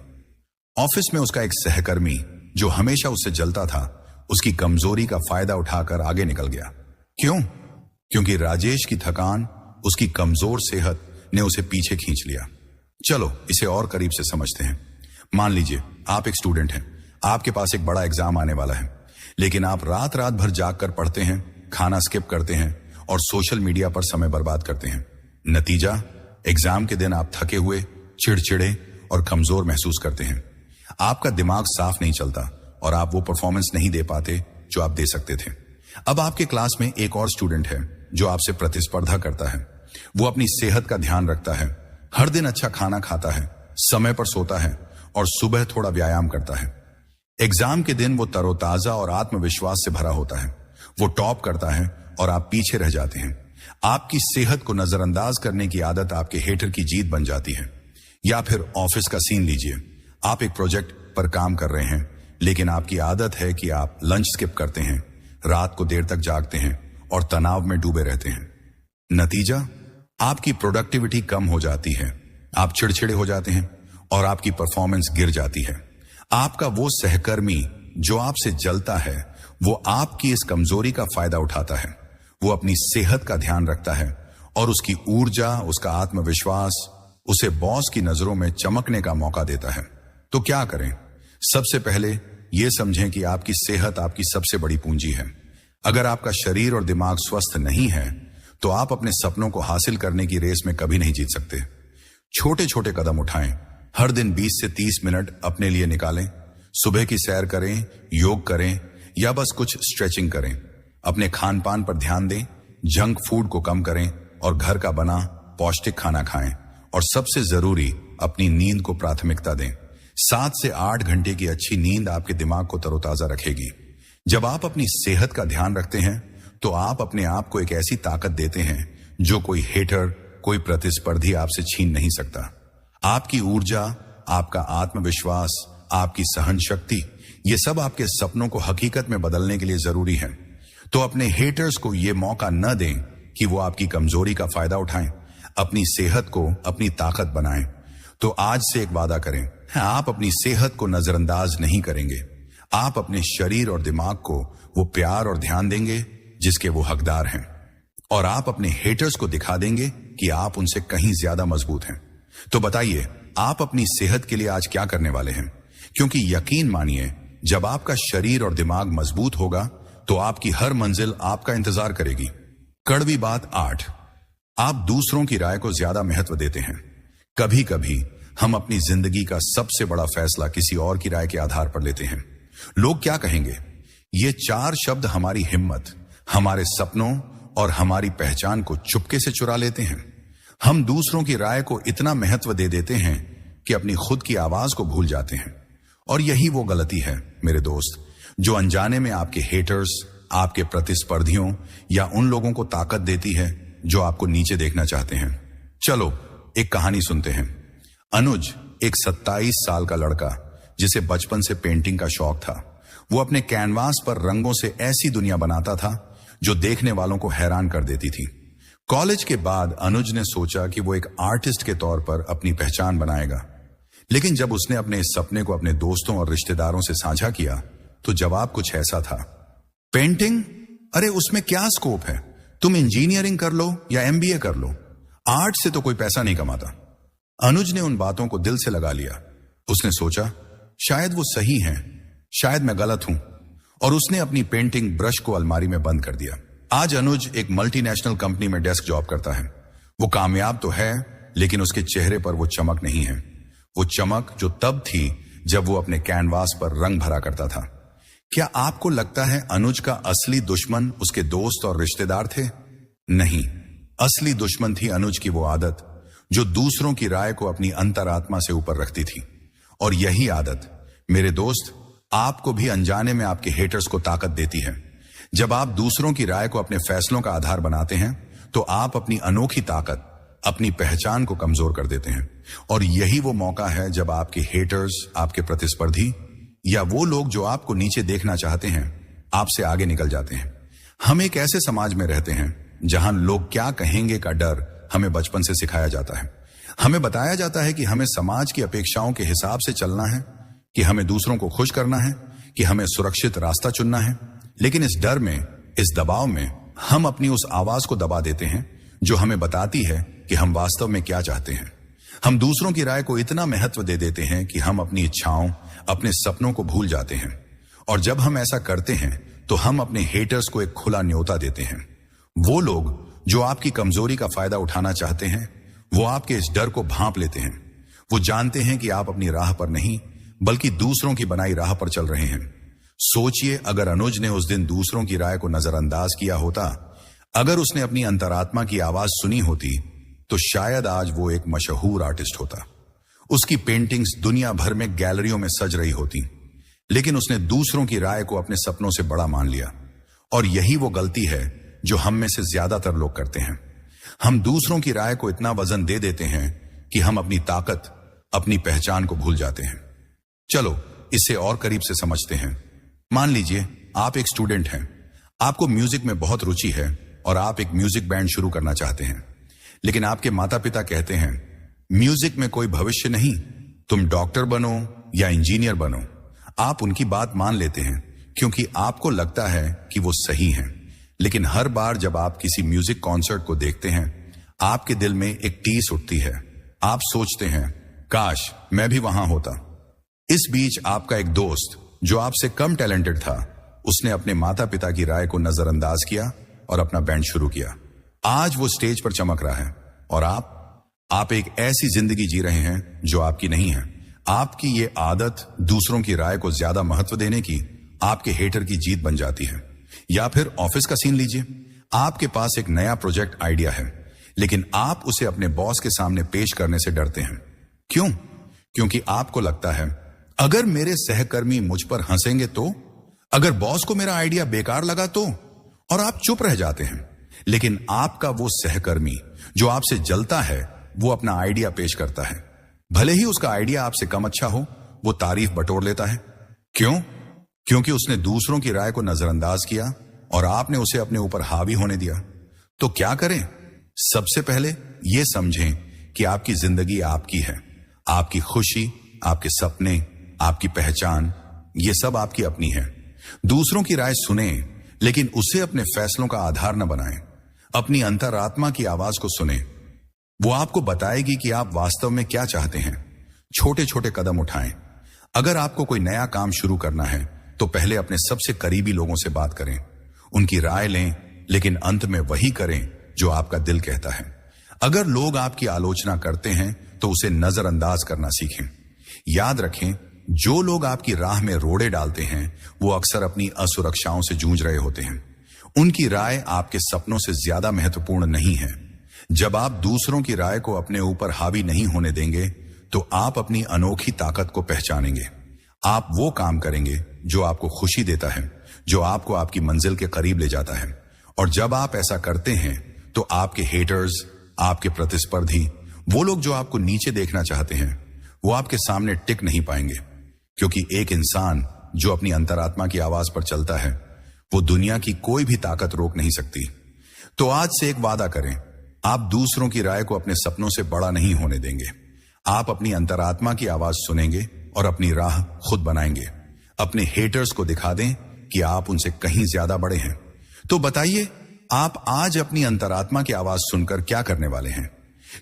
ऑफिस में उसका एक सहकर्मी जो हमेशा उससे जलता था, उसकी कमजोरी का फायदा उठाकर आगे निकल गया। क्यों? क्योंकि राजेश की थकान, उसकी कमजोर सेहत ने उसे पीछे खींच लिया। चलो इसे और करीब से समझते हैं। मान लीजिए आप एक स्टूडेंट हैं, आपके पास एक बड़ा एग्जाम आने वाला है, लेकिन आप रात रात भर जाग कर पढ़ते हैं, खाना स्किप करते हैं और सोशल मीडिया पर समय बर्बाद करते हैं। नतीजा, एग्जाम के दिन आप थके हुए, चिड़चिड़े और कमजोर महसूस करते हैं। आपका दिमाग साफ नहीं चलता और आप वो परफॉर्मेंस नहीं दे पाते जो आप दे सकते थे। अब आपके क्लास में एक और स्टूडेंट है जो आपसे प्रतिस्पर्धा करता है। वो अपनी सेहत का ध्यान रखता है, हर दिन अच्छा खाना खाता है, समय पर सोता है और सुबह थोड़ा व्यायाम करता है। एग्जाम के दिन वो तरोताजा और आत्मविश्वास से भरा होता है। वो टॉप करता है और आप पीछे रह जाते हैं। आपकी सेहत को नजरअंदाज करने की आदत आपके हेटर की जीत बन जाती है। या फिर ऑफिस का सीन लीजिए, आप एक प्रोजेक्ट पर काम कर रहे हैं, लेकिन आपकी आदत है कि आप लंच स्किप करते हैं, रात को देर तक जागते हैं और तनाव में डूबे रहते हैं। नतीजा, आपकी प्रोडक्टिविटी कम हो जाती है, आप चिड़चिड़े हो जाते हैं और आपकी परफॉर्मेंस गिर जाती है। आपका वो सहकर्मी जो आपसे जलता है, वो आपकी इस कमजोरी का फायदा उठाता है। वो अपनी सेहत का ध्यान रखता है और उसकी ऊर्जा, उसका आत्मविश्वास उसे बॉस की नजरों में चमकने का मौका देता है। तो क्या करें? सबसे पहले यह समझें कि आपकी सेहत आपकी सबसे बड़ी पूंजी है। अगर आपका शरीर और दिमाग स्वस्थ नहीं है तो आप अपने सपनों को हासिल करने की रेस में कभी नहीं जीत सकते। छोटे छोटे कदम उठाएं, हर दिन 20 से 30 मिनट अपने लिए निकालें। सुबह की सैर करें, योग करें या बस कुछ स्ट्रेचिंग करें। अपने खान पान पर ध्यान दें, जंक फूड को कम करें और घर का बना पौष्टिक खाना खाएं। और सबसे जरूरी, अपनी नींद को प्राथमिकता दें। 7 से 8 घंटे की अच्छी नींद आपके दिमाग को तरोताजा रखेगी। जब आप अपनी सेहत का ध्यान रखते हैं तो आप अपने आप को एक ऐसी ताकत देते हैं जो कोई हेटर, कोई प्रतिस्पर्धी आपसे छीन नहीं सकता। आपकी ऊर्जा, आपका आत्मविश्वास, आपकी सहन शक्ति, ये सब आपके सपनों को हकीकत में बदलने के लिए जरूरी है। तो अपने हेटर्स को ये मौका न दें कि वो आपकी कमजोरी का फायदा उठाएं। अपनी सेहत को अपनी ताकत बनाएं। तो आज से एक वादा करें, आप अपनी सेहत को नजरअंदाज नहीं करेंगे। आप अपने शरीर और दिमाग को वो प्यार और ध्यान देंगे जिसके वो हकदार हैं। और आप अपने हेटर्स को दिखा देंगे कि आप उनसे कहीं ज्यादा मजबूत हैं। तो बताइए, आप अपनी सेहत के लिए आज क्या करने वाले हैं? क्योंकि यकीन मानिए, जब आपका शरीर और दिमाग मजबूत होगा तो आपकी हर मंजिल आपका इंतजार करेगी। कड़वी बात 8, आप दूसरों की राय को ज्यादा महत्व देते हैं। कभी कभी हम अपनी जिंदगी का सबसे बड़ा फैसला किसी और की राय के आधार पर लेते हैं। लोग क्या कहेंगे? ये 4 शब्द हमारी हिम्मत, हमारे सपनों और हमारी पहचान को चुपके से चुरा लेते हैं। हम दूसरों की राय को इतना महत्व दे देते हैं कि अपनी खुद की आवाज को भूल जाते हैं। और यही वो गलती है मेरे दोस्त, जो अनजाने में आपके हेटर्स, आपके प्रतिस्पर्धियों या उन लोगों को ताकत देती है जो आपको नीचे देखना चाहते हैं। चलो एक कहानी सुनते हैं। अनुज एक 27 साल का लड़का जिसे बचपन से पेंटिंग का शौक था। वो अपने कैनवास पर रंगों से ऐसी दुनिया बनाता था जो देखने वालों को हैरान कर देती थी। कॉलेज के बाद अनुज ने सोचा कि वो एक आर्टिस्ट के तौर पर अपनी पहचान बनाएगा, लेकिन जब उसने अपने इस सपने को अपने दोस्तों और रिश्तेदारों से साझा किया तो जवाब कुछ ऐसा था, पेंटिंग? अरे उसमें क्या स्कोप है, तुम इंजीनियरिंग कर लो या एमबीए कर लो, आर्ट से तो कोई पैसा नहीं कमाता। अनुज ने उन बातों को दिल से लगा लिया। उसने सोचा शायद वो सही हैं, शायद मैं गलत हूं, और उसने अपनी पेंटिंग ब्रश को अलमारी में बंद कर दिया। आज अनुज एक मल्टीनेशनल कंपनी में डेस्क जॉब करता है। वो कामयाब तो है, लेकिन उसके चेहरे पर वो चमक नहीं है, वो चमक जो तब थी जब वो अपने कैनवास पर रंग भरा करता था। क्या आपको लगता है अनुज का असली दुश्मन उसके दोस्त और रिश्तेदार थे? नहीं, असली दुश्मन थी अनुज की वो आदत जो दूसरों की राय को अपनी अंतरात्मा से ऊपर रखती थी। और यही आदत मेरे दोस्त आपको भी अनजाने में आपके हेटर्स को ताकत देती है। जब आप दूसरों की राय को अपने फैसलों का आधार बनाते हैं तो आप अपनी अनोखी ताकत, अपनी पहचान को कमजोर कर देते हैं। और यही वो मौका है जब आपके हेटर्स, आपके प्रतिस्पर्धी या वो लोग जो आपको नीचे देखना चाहते हैं, आपसे आगे निकल जाते हैं। हम एक ऐसे समाज में रहते हैं जहां लोग क्या कहेंगे का डर हमें बचपन से सिखाया जाता है। हमें बताया जाता है कि हमें समाज की अपेक्षाओं के हिसाब से चलना है, कि हमें दूसरों को खुश करना है, कि हमें सुरक्षित रास्ता चुनना है। लेकिन इस डर में, इस दबाव में हम अपनी उस आवाज को दबा देते हैं जो हमें बताती है कि हम वास्तव में क्या चाहते हैं। हम दूसरों की राय को इतना महत्व दे देते हैं कि हम अपनी इच्छाओं, अपने सपनों को भूल जाते हैं। और जब हम ऐसा करते हैं तो हम अपने हेटर्स को एक खुला न्योता देते हैं। वो लोग जो आपकी कमजोरी का फायदा उठाना चाहते हैं, वो आपके इस डर को भांप लेते हैं। वो जानते हैं कि आप अपनी राह पर नहीं बल्कि दूसरों की बनाई राह पर चल रहे हैं। सोचिए, अगर अनुज ने उस दिन दूसरों की राय को नजरअंदाज किया होता, अगर उसने अपनी अंतरात्मा की आवाज सुनी होती, तो शायद आज वो एक मशहूर आर्टिस्ट होता। उसकी पेंटिंग्स दुनिया भर में गैलरियों में सज रही होती। लेकिन उसने दूसरों की राय को अपने सपनों से बड़ा मान लिया। और यही वो गलती है जो हम में से ज्यादातर लोग करते हैं। हम दूसरों की राय को इतना वजन दे देते हैं कि हम अपनी ताकत, अपनी पहचान को भूल जाते हैं। चलो इसे और करीब से समझते हैं। मान लीजिए आप एक स्टूडेंट हैं, आपको म्यूजिक में बहुत रुचि है और आप एक म्यूजिक बैंड शुरू करना चाहते हैं। लेकिन आपके माता पिता कहते हैं म्यूजिक में कोई भविष्य नहीं, तुम डॉक्टर बनो या इंजीनियर बनो। आप उनकी बात मान लेते हैं क्योंकि आपको लगता है कि वो सही हैं। लेकिन हर बार जब आप किसी म्यूजिक कॉन्सर्ट को देखते हैं, आपके दिल में एक टीस उठती है। आप सोचते हैं काश मैं भी वहां होता। इस बीच आपका एक दोस्त जो आपसे कम टैलेंटेड था, उसने अपने माता पिता की राय को नजरअंदाज किया और अपना बैंड शुरू किया। आज वो स्टेज पर चमक रहा है और आप एक ऐसी जिंदगी जी रहे हैं जो आपकी नहीं है। आपकी ये आदत दूसरों की राय को ज्यादा महत्व देने की आपके हेटर की जीत बन जाती है। या फिर ऑफिस का सीन लीजिए, आपके पास एक नया प्रोजेक्ट आइडिया है, लेकिन आप उसे अपने बॉस के सामने पेश करने से डरते हैं। क्यों? क्योंकि आपको लगता है अगर मेरे सहकर्मी मुझ पर हंसेंगे तो, अगर बॉस को मेरा आइडिया बेकार लगा तो, और आप चुप रह जाते हैं। लेकिन आपका वो सहकर्मी जो आपसे जलता है, वो अपना आइडिया पेश करता है। भले ही उसका आइडिया आपसे कम अच्छा हो, वो तारीफ बटोर लेता है। क्यों? क्योंकि उसने दूसरों की राय को नजरअंदाज किया और आपने उसे अपने ऊपर हावी होने दिया। तो क्या करें? सबसे पहले यह समझें कि आपकी जिंदगी आपकी है। आपकी खुशी, आपके सपने, आपकी पहचान, ये सब आपकी अपनी है। दूसरों की राय सुने, लेकिन उसे अपने फैसलों का आधार न बनाएं। अपनी अंतरात्मा की आवाज को सुने। वो आपको बताएगी कि आप वास्तव में क्या चाहते हैं। छोटे छोटे कदम उठाएं। अगर आपको कोई नया काम शुरू करना है तो पहले अपने सबसे करीबी लोगों से बात करें, उनकी राय लें, लेकिन अंत में वही करें जो आपका दिल कहता है। अगर लोग आपकी आलोचना करते हैं तो उसे नजरअंदाज करना सीखें। याद रखें, जो लोग आपकी राह में रोड़े डालते हैं वो अक्सर अपनी असुरक्षाओं से जूझ रहे होते हैं। उनकी राय आपके सपनों से ज्यादा महत्वपूर्ण नहीं है। जब आप दूसरों की राय को अपने ऊपर हावी नहीं होने देंगे तो आप अपनी अनोखी ताकत को पहचानेंगे। आप वो काम करेंगे जो आपको खुशी देता है, जो आपको आपकी मंजिल के करीब ले जाता है। और जब आप ऐसा करते हैं तो आपके हेटर्स, आपके प्रतिस्पर्धी, वो लोग जो आपको नीचे देखना चाहते हैं, वो आपके सामने टिक नहीं पाएंगे। क्योंकि एक इंसान जो अपनी अंतरात्मा की आवाज पर चलता है, वो दुनिया की कोई भी ताकत रोक नहीं सकती। तो आज से एक वादा करें, आप दूसरों की राय को अपने सपनों से बड़ा नहीं होने देंगे। आप अपनी अंतरात्मा की आवाज सुनेंगे और अपनी राह खुद बनाएंगे। अपने हेटर्स को दिखा दें कि आप उनसे कहीं ज्यादा बड़े हैं। तो बताइए, आप आज अपनी अंतरात्मा की आवाज सुनकर क्या करने वाले हैं?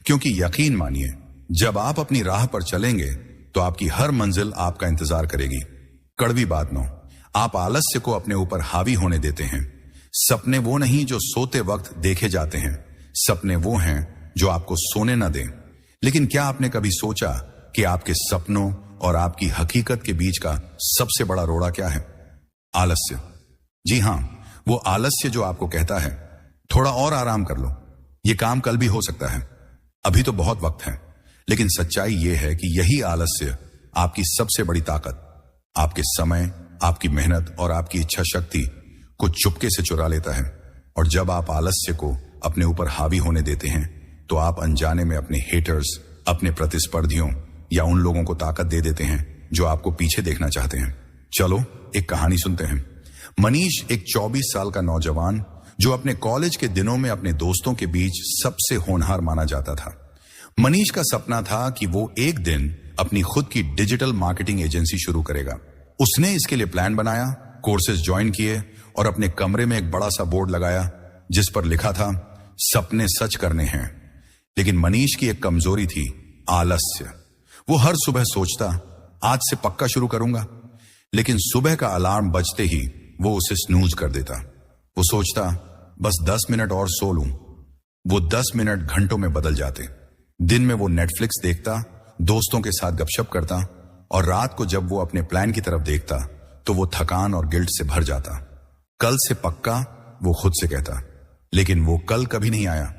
क्योंकि यकीन मानिए, जब आप अपनी राह पर चलेंगे तो आपकी हर मंजिल आपका इंतजार करेगी। कड़वी बात नो, आप आलस्य को अपने ऊपर हावी होने देते हैं। सपने वो नहीं जो सोते वक्त देखे जाते हैं, सपने वो हैं जो आपको सोने न दें। लेकिन क्या आपने कभी सोचा कि आपके सपनों और आपकी हकीकत के बीच का सबसे बड़ा रोड़ा क्या है? आलस्य। जी हां, वो आलस्य जो आपको कहता है थोड़ा और आराम कर लो, ये काम कल भी हो सकता है, अभी तो बहुत वक्त है। लेकिन सच्चाई ये है कि यही आलस्य आपकी सबसे बड़ी ताकत, आपके समय, आपकी मेहनत और आपकी इच्छा शक्ति को चुपके से चुरा लेता है। और जब आप आलस्य को अपने ऊपर हावी होने देते हैं तो आप अनजाने में अपने हेटर्स, अपने प्रतिस्पर्धियों या उन लोगों को ताकत दे देते हैं जो आपको पीछे देखना चाहते हैं। चलो एक कहानी सुनते हैं। मनीष एक 24 साल का नौजवान जो अपने कॉलेज के दिनों में अपने दोस्तों के बीच सबसे होनहार माना जाता था। मनीष का सपना था कि वो एक दिन अपनी खुद की डिजिटल मार्केटिंग एजेंसी शुरू करेगा। उसने इसके लिए प्लान बनाया, कोर्सेज ज्वाइन किए और अपने कमरे में एक बड़ा सा बोर्ड लगाया जिस पर लिखा था, सपने सच करने हैं। लेकिन मनीष की एक कमजोरी थी, आलस्य। वो हर सुबह सोचता, आज से पक्का शुरू करूंगा, लेकिन सुबह का अलार्म बजते ही वो उसे स्नूज कर देता। वो सोचता, बस 10 मिनट और सो लूं। वो 10 मिनट घंटों में बदल जाते। दिन में वो नेटफ्लिक्स देखता, दोस्तों के साथ गपशप करता और रात को जब वो अपने प्लान की तरफ देखता तो वो थकान और गिल्ट से भर जाता। कल से पक्का, वो खुद से कहता, लेकिन वो कल कभी नहीं आया।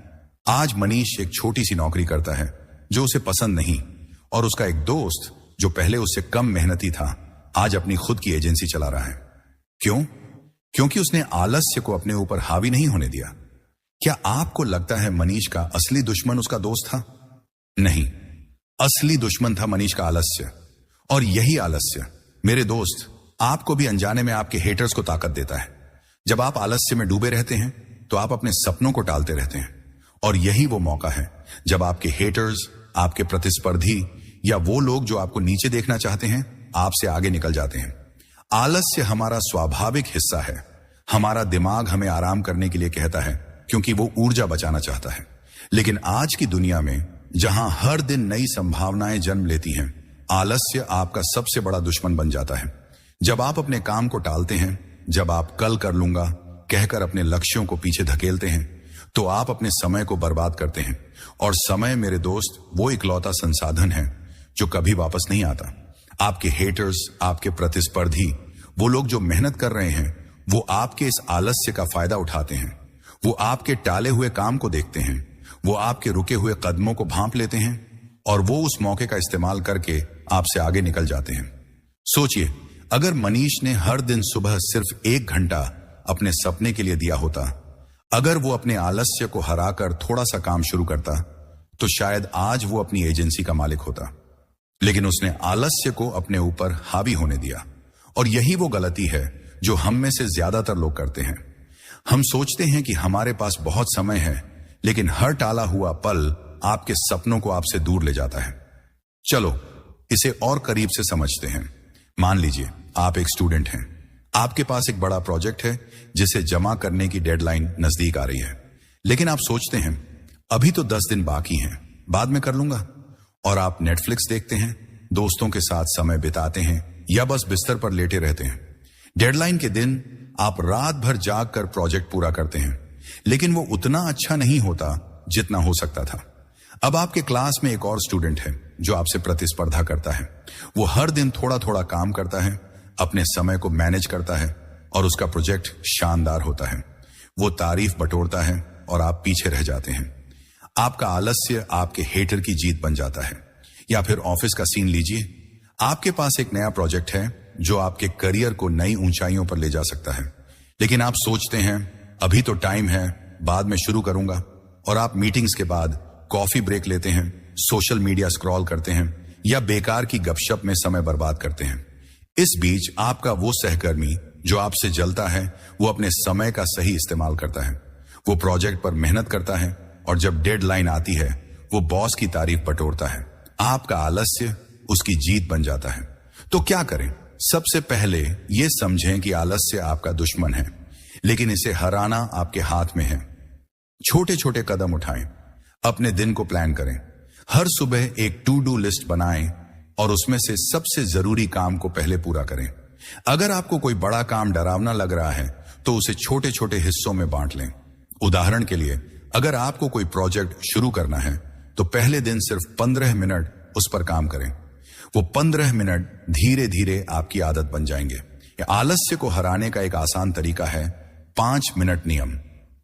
आज मनीष एक छोटी सी नौकरी करता है जो उसे पसंद नहीं, और उसका एक दोस्त जो पहले उससे कम मेहनती था आज अपनी खुद की एजेंसी चला रहा है। क्यों? क्योंकि उसने आलस्य को अपने ऊपर हावी नहीं होने दिया। क्या आपको लगता है मनीष का असली दुश्मन उसका दोस्त था? नहीं, असली दुश्मन था मनीष का आलस्य। और यही आलस्य, मेरे दोस्त, आपको भी अनजाने में आपके हेटर्स को ताकत देता है। जब आप आलस्य में डूबे रहते हैं तो आप अपने सपनों को टालते रहते हैं। और यही वो मौका है जब आपके हेटर्स, आपके प्रतिस्पर्धी या वो लोग जो आपको नीचे देखना चाहते हैं, आपसे आगे निकल जाते हैं। आलस्य हमारा स्वाभाविक हिस्सा है। हमारा दिमाग हमें आराम करने के लिए कहता है क्योंकि वो ऊर्जा बचाना चाहता है। लेकिन आज की दुनिया में जहां हर दिन नई संभावनाएं जन्म लेती हैं, आलस्य आपका सबसे बड़ा दुश्मन बन जाता है। जब आप अपने काम को टालते हैं, जब आप कल कर लूंगा कहकर अपने लक्ष्यों को पीछे धकेलते हैं, तो आप अपने समय को बर्बाद करते हैं। और समय, मेरे दोस्त, वो इकलौता संसाधन है जो कभी वापस नहीं आता। आपके हेटर्स, आपके प्रतिस्पर्धी, वो लोग जो मेहनत कर रहे हैं, वो आपके इस आलस्य का फायदा उठाते हैं। वो आपके टाले हुए काम को देखते हैं, वो आपके रुके हुए कदमों को भांप लेते हैं और वो उस मौके का इस्तेमाल करके आपसे आगे निकल जाते हैं। सोचिए, अगर मनीष ने हर दिन सुबह सिर्फ 1 घंटा अपने सपने के लिए दिया होता, अगर वो अपने आलस्य को हराकर थोड़ा सा काम शुरू करता, तो शायद आज वो अपनी एजेंसी का मालिक होता। लेकिन उसने आलस्य को अपने ऊपर हावी होने दिया। और यही वो गलती है जो हम में से ज्यादातर लोग करते हैं। हम सोचते हैं कि हमारे पास बहुत समय है, लेकिन हर टाला हुआ पल आपके सपनों को आपसे दूर ले जाता है। चलो इसे और करीब से समझते हैं। मान लीजिए आप एक स्टूडेंट हैं, आपके पास एक बड़ा प्रोजेक्ट है जिसे जमा करने की डेडलाइन नजदीक आ रही है। लेकिन आप सोचते हैं अभी तो 10 दिन बाकी हैं, बाद में कर लूंगा। और आप नेटफ्लिक्स देखते हैं, दोस्तों के साथ समय बिताते हैं या बस बिस्तर पर लेटे रहते हैं। डेडलाइन के दिन आप रात भर जाग कर प्रोजेक्ट पूरा करते हैं, लेकिन वो उतना अच्छा नहीं होता जितना हो सकता था। अब आपके क्लास में एक और स्टूडेंट है जो आपसे प्रतिस्पर्धा करता है। वो हर दिन थोड़ा थोड़ा काम करता है, अपने समय को मैनेज करता है और उसका प्रोजेक्ट शानदार होता है। वो तारीफ बटोरता है और आप पीछे रह जाते हैं। आपका आलस्य आपके हेटर की जीत बन जाता है। या फिर ऑफिस का सीन लीजिए, आपके पास एक नया प्रोजेक्ट है जो आपके करियर को नई ऊंचाइयों पर ले जा सकता है, लेकिन आप सोचते हैं अभी तो टाइम है, बाद में शुरू करूंगा, और आप मीटिंग्स के बाद कॉफी ब्रेक लेते हैं, सोशल मीडिया स्क्रॉल करते हैं या बेकार की गपशप में समय बर्बाद करते हैं। इस बीच आपका वो सहकर्मी जो आपसे जलता है, वो अपने समय का सही इस्तेमाल करता है। वो प्रोजेक्ट पर मेहनत करता है और जब डेडलाइन आती है वो बॉस की तारीफ बटोरता है। आपका आलस्य उसकी जीत बन जाता है। तो क्या करें? सबसे पहले ये समझें कि आलस्य आपका दुश्मन है, लेकिन इसे हराना आपके हाथ में है। छोटे छोटे कदम उठाएं, अपने दिन को प्लान करें, हर सुबह एक टू डू लिस्ट बनाएं और उसमें से सबसे जरूरी काम को पहले पूरा करें। अगर आपको कोई बड़ा काम डरावना लग रहा है तो उसे छोटे छोटे हिस्सों में बांट लें। उदाहरण के लिए, अगर आपको कोई प्रोजेक्ट शुरू करना है तो पहले दिन सिर्फ 15 मिनट उस पर काम करें। वो 15 मिनट धीरे धीरे आपकी आदत बन जाएंगे। आलस्य को हराने का एक आसान तरीका है 5 मिनट नियम।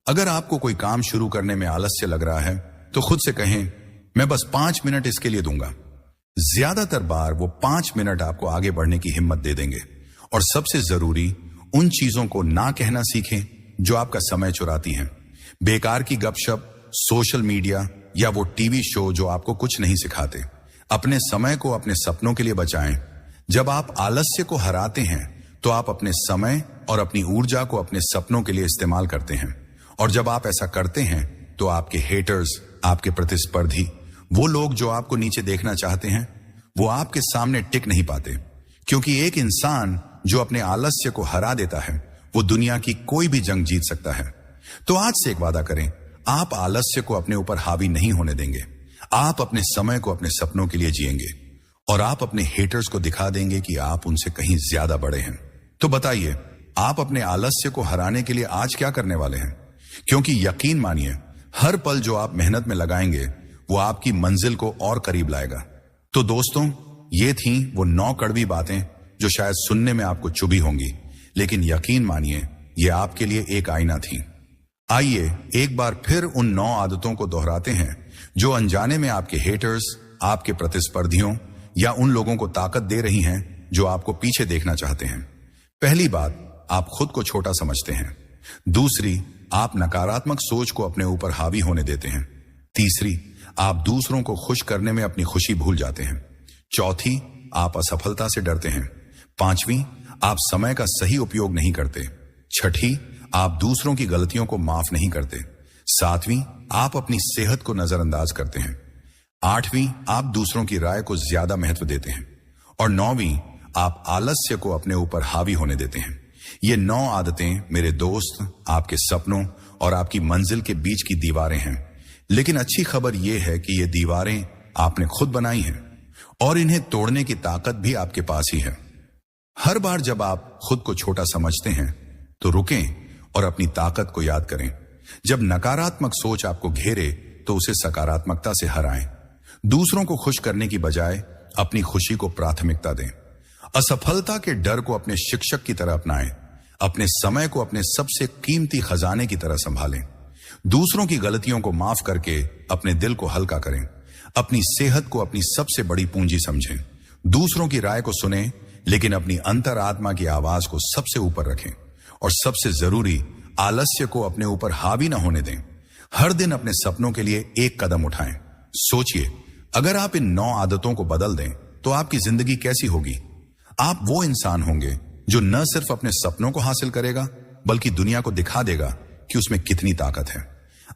अगर आपको कोई काम शुरू करने में आलस्य लग रहा है तो खुद से कहें, मैं बस 5 मिनट इसके लिए दूंगा। ज्यादातर बार वो 5 मिनट आपको आगे बढ़ने की हिम्मत दे देंगे। और सबसे जरूरी, उन चीजों को ना कहना सीखें जो आपका समय चुराती हैं। बेकार की गपशप, सोशल मीडिया या वो टीवी शो जो आपको कुछ नहीं सिखाते। अपने समय को अपने सपनों के लिए बचाएं। जब आप आलस्य को हराते हैं तो आप अपने समय और अपनी ऊर्जा को अपने सपनों के लिए इस्तेमाल करते हैं। और जब आप ऐसा करते हैं तो आपके हेटर्स, आपके प्रतिस्पर्धी, वो लोग जो आपको नीचे देखना चाहते हैं, वो आपके सामने टिक नहीं पाते। क्योंकि एक इंसान जो अपने आलस्य को हरा देता है वो दुनिया की कोई भी जंग जीत सकता है। तो आज से एक वादा करें, आप आलस्य को अपने ऊपर हावी नहीं होने देंगे। आप अपने समय को अपने सपनों के लिए जिएंगे और आप अपने हेटर्स को दिखा देंगे कि आप उनसे कहीं ज्यादा बड़े हैं। तो बताइए, आप अपने आलस्य को हराने के लिए आज क्या करने वाले हैं? क्योंकि यकीन मानिए, हर पल जो आप मेहनत में लगाएंगे वो आपकी मंजिल को और करीब लाएगा। तो दोस्तों, ये थी वो 9 कड़वी बातें जो शायद सुनने में आपको चुभी होंगी, लेकिन यकीन मानिए ये आपके लिए एक आईना थी। आइए एक बार फिर उन 9 आदतों को दोहराते हैं जो अनजाने में आपके हेटर्स, आपके प्रतिस्पर्धियों या उन लोगों को ताकत दे रही हैं जो आपको पीछे देखना चाहते हैं। पहली बात, आप खुद को छोटा समझते हैं। दूसरी, आप नकारात्मक सोच को अपने ऊपर हावी होने देते हैं। तीसरी, आप दूसरों को खुश करने में अपनी खुशी भूल जाते हैं। चौथी, आप असफलता से डरते हैं। पांचवी, आप समय का सही उपयोग नहीं करते। छठी, आप दूसरों की गलतियों को माफ नहीं करते। सातवीं, आप अपनी सेहत को नजरअंदाज करते हैं। आठवीं, आप दूसरों की राय को ज्यादा महत्व देते हैं। और नौवीं, आप आलस्य को अपने ऊपर हावी होने देते हैं। ये 9 आदतें मेरे दोस्त, आपके सपनों और आपकी मंजिल के बीच की दीवारें हैं। लेकिन अच्छी खबर यह है कि ये दीवारें आपने खुद बनाई हैं और इन्हें तोड़ने की ताकत भी आपके पास ही है। हर बार जब आप खुद को छोटा समझते हैं तो रुकें और अपनी ताकत को याद करें। जब नकारात्मक सोच आपको घेरे तो उसे सकारात्मकता से हराएं। दूसरों को खुश करने की बजाय अपनी खुशी को प्राथमिकता दें। असफलता के डर को अपने शिक्षक की तरह अपनाएं। अपने समय को अपने सबसे कीमती खजाने की तरह संभालें। दूसरों की गलतियों को माफ करके अपने दिल को हल्का करें। अपनी सेहत को अपनी सबसे बड़ी पूंजी समझें। दूसरों की राय को सुनें, लेकिन अपनी अंतरात्मा की आवाज को सबसे ऊपर रखें। और सबसे जरूरी, आलस्य को अपने ऊपर हावी न होने दें। हर दिन अपने सपनों के लिए एक कदम उठाएं। सोचिए, अगर आप इन 9 आदतों को बदल दें तो आपकी जिंदगी कैसी होगी? आप वो इंसान होंगे जो न सिर्फ अपने सपनों को हासिल करेगा बल्कि दुनिया को दिखा देगा कि उसमें कितनी ताकत है।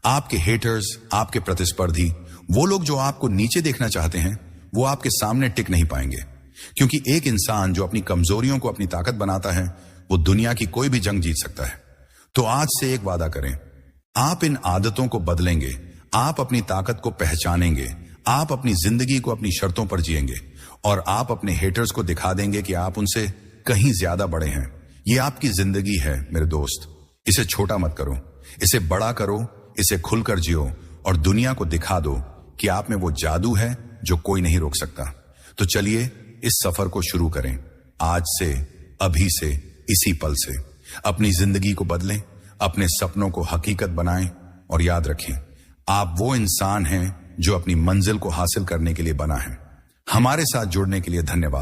आपके हेटर्स, आपके प्रतिस्पर्धी, वो लोग जो आपको नीचे देखना चाहते हैं, वो आपके सामने टिक नहीं पाएंगे। क्योंकि एक इंसान जो अपनी कमजोरियों को अपनी ताकत बनाता है, वो दुनिया की कोई भी जंग जीत सकता है। तो आज से एक वादा करें, आप इन आदतों को बदलेंगे। आप अपनी ताकत को पहचानेंगे। आप अपनी जिंदगी को अपनी शर्तों पर जिएंगे और आप अपने हेटर्स को दिखा देंगे कि आप उनसे कहीं ज्यादा बड़े हैं। ये आपकी जिंदगी है मेरे दोस्त। इसे छोटा मत करो, इसे बड़ा करो, इसे खुलकर जियो और दुनिया को दिखा दो कि आप में वो जादू है जो कोई नहीं रोक सकता। तो चलिए इस सफर को शुरू करें। आज से, अभी से, इसी पल से अपनी जिंदगी को बदलें, अपने सपनों को हकीकत बनाएं और याद रखें, आप वो इंसान हैं जो अपनी मंजिल को हासिल करने के लिए बना है। हमारे साथ जुड़ने के लिए धन्यवाद।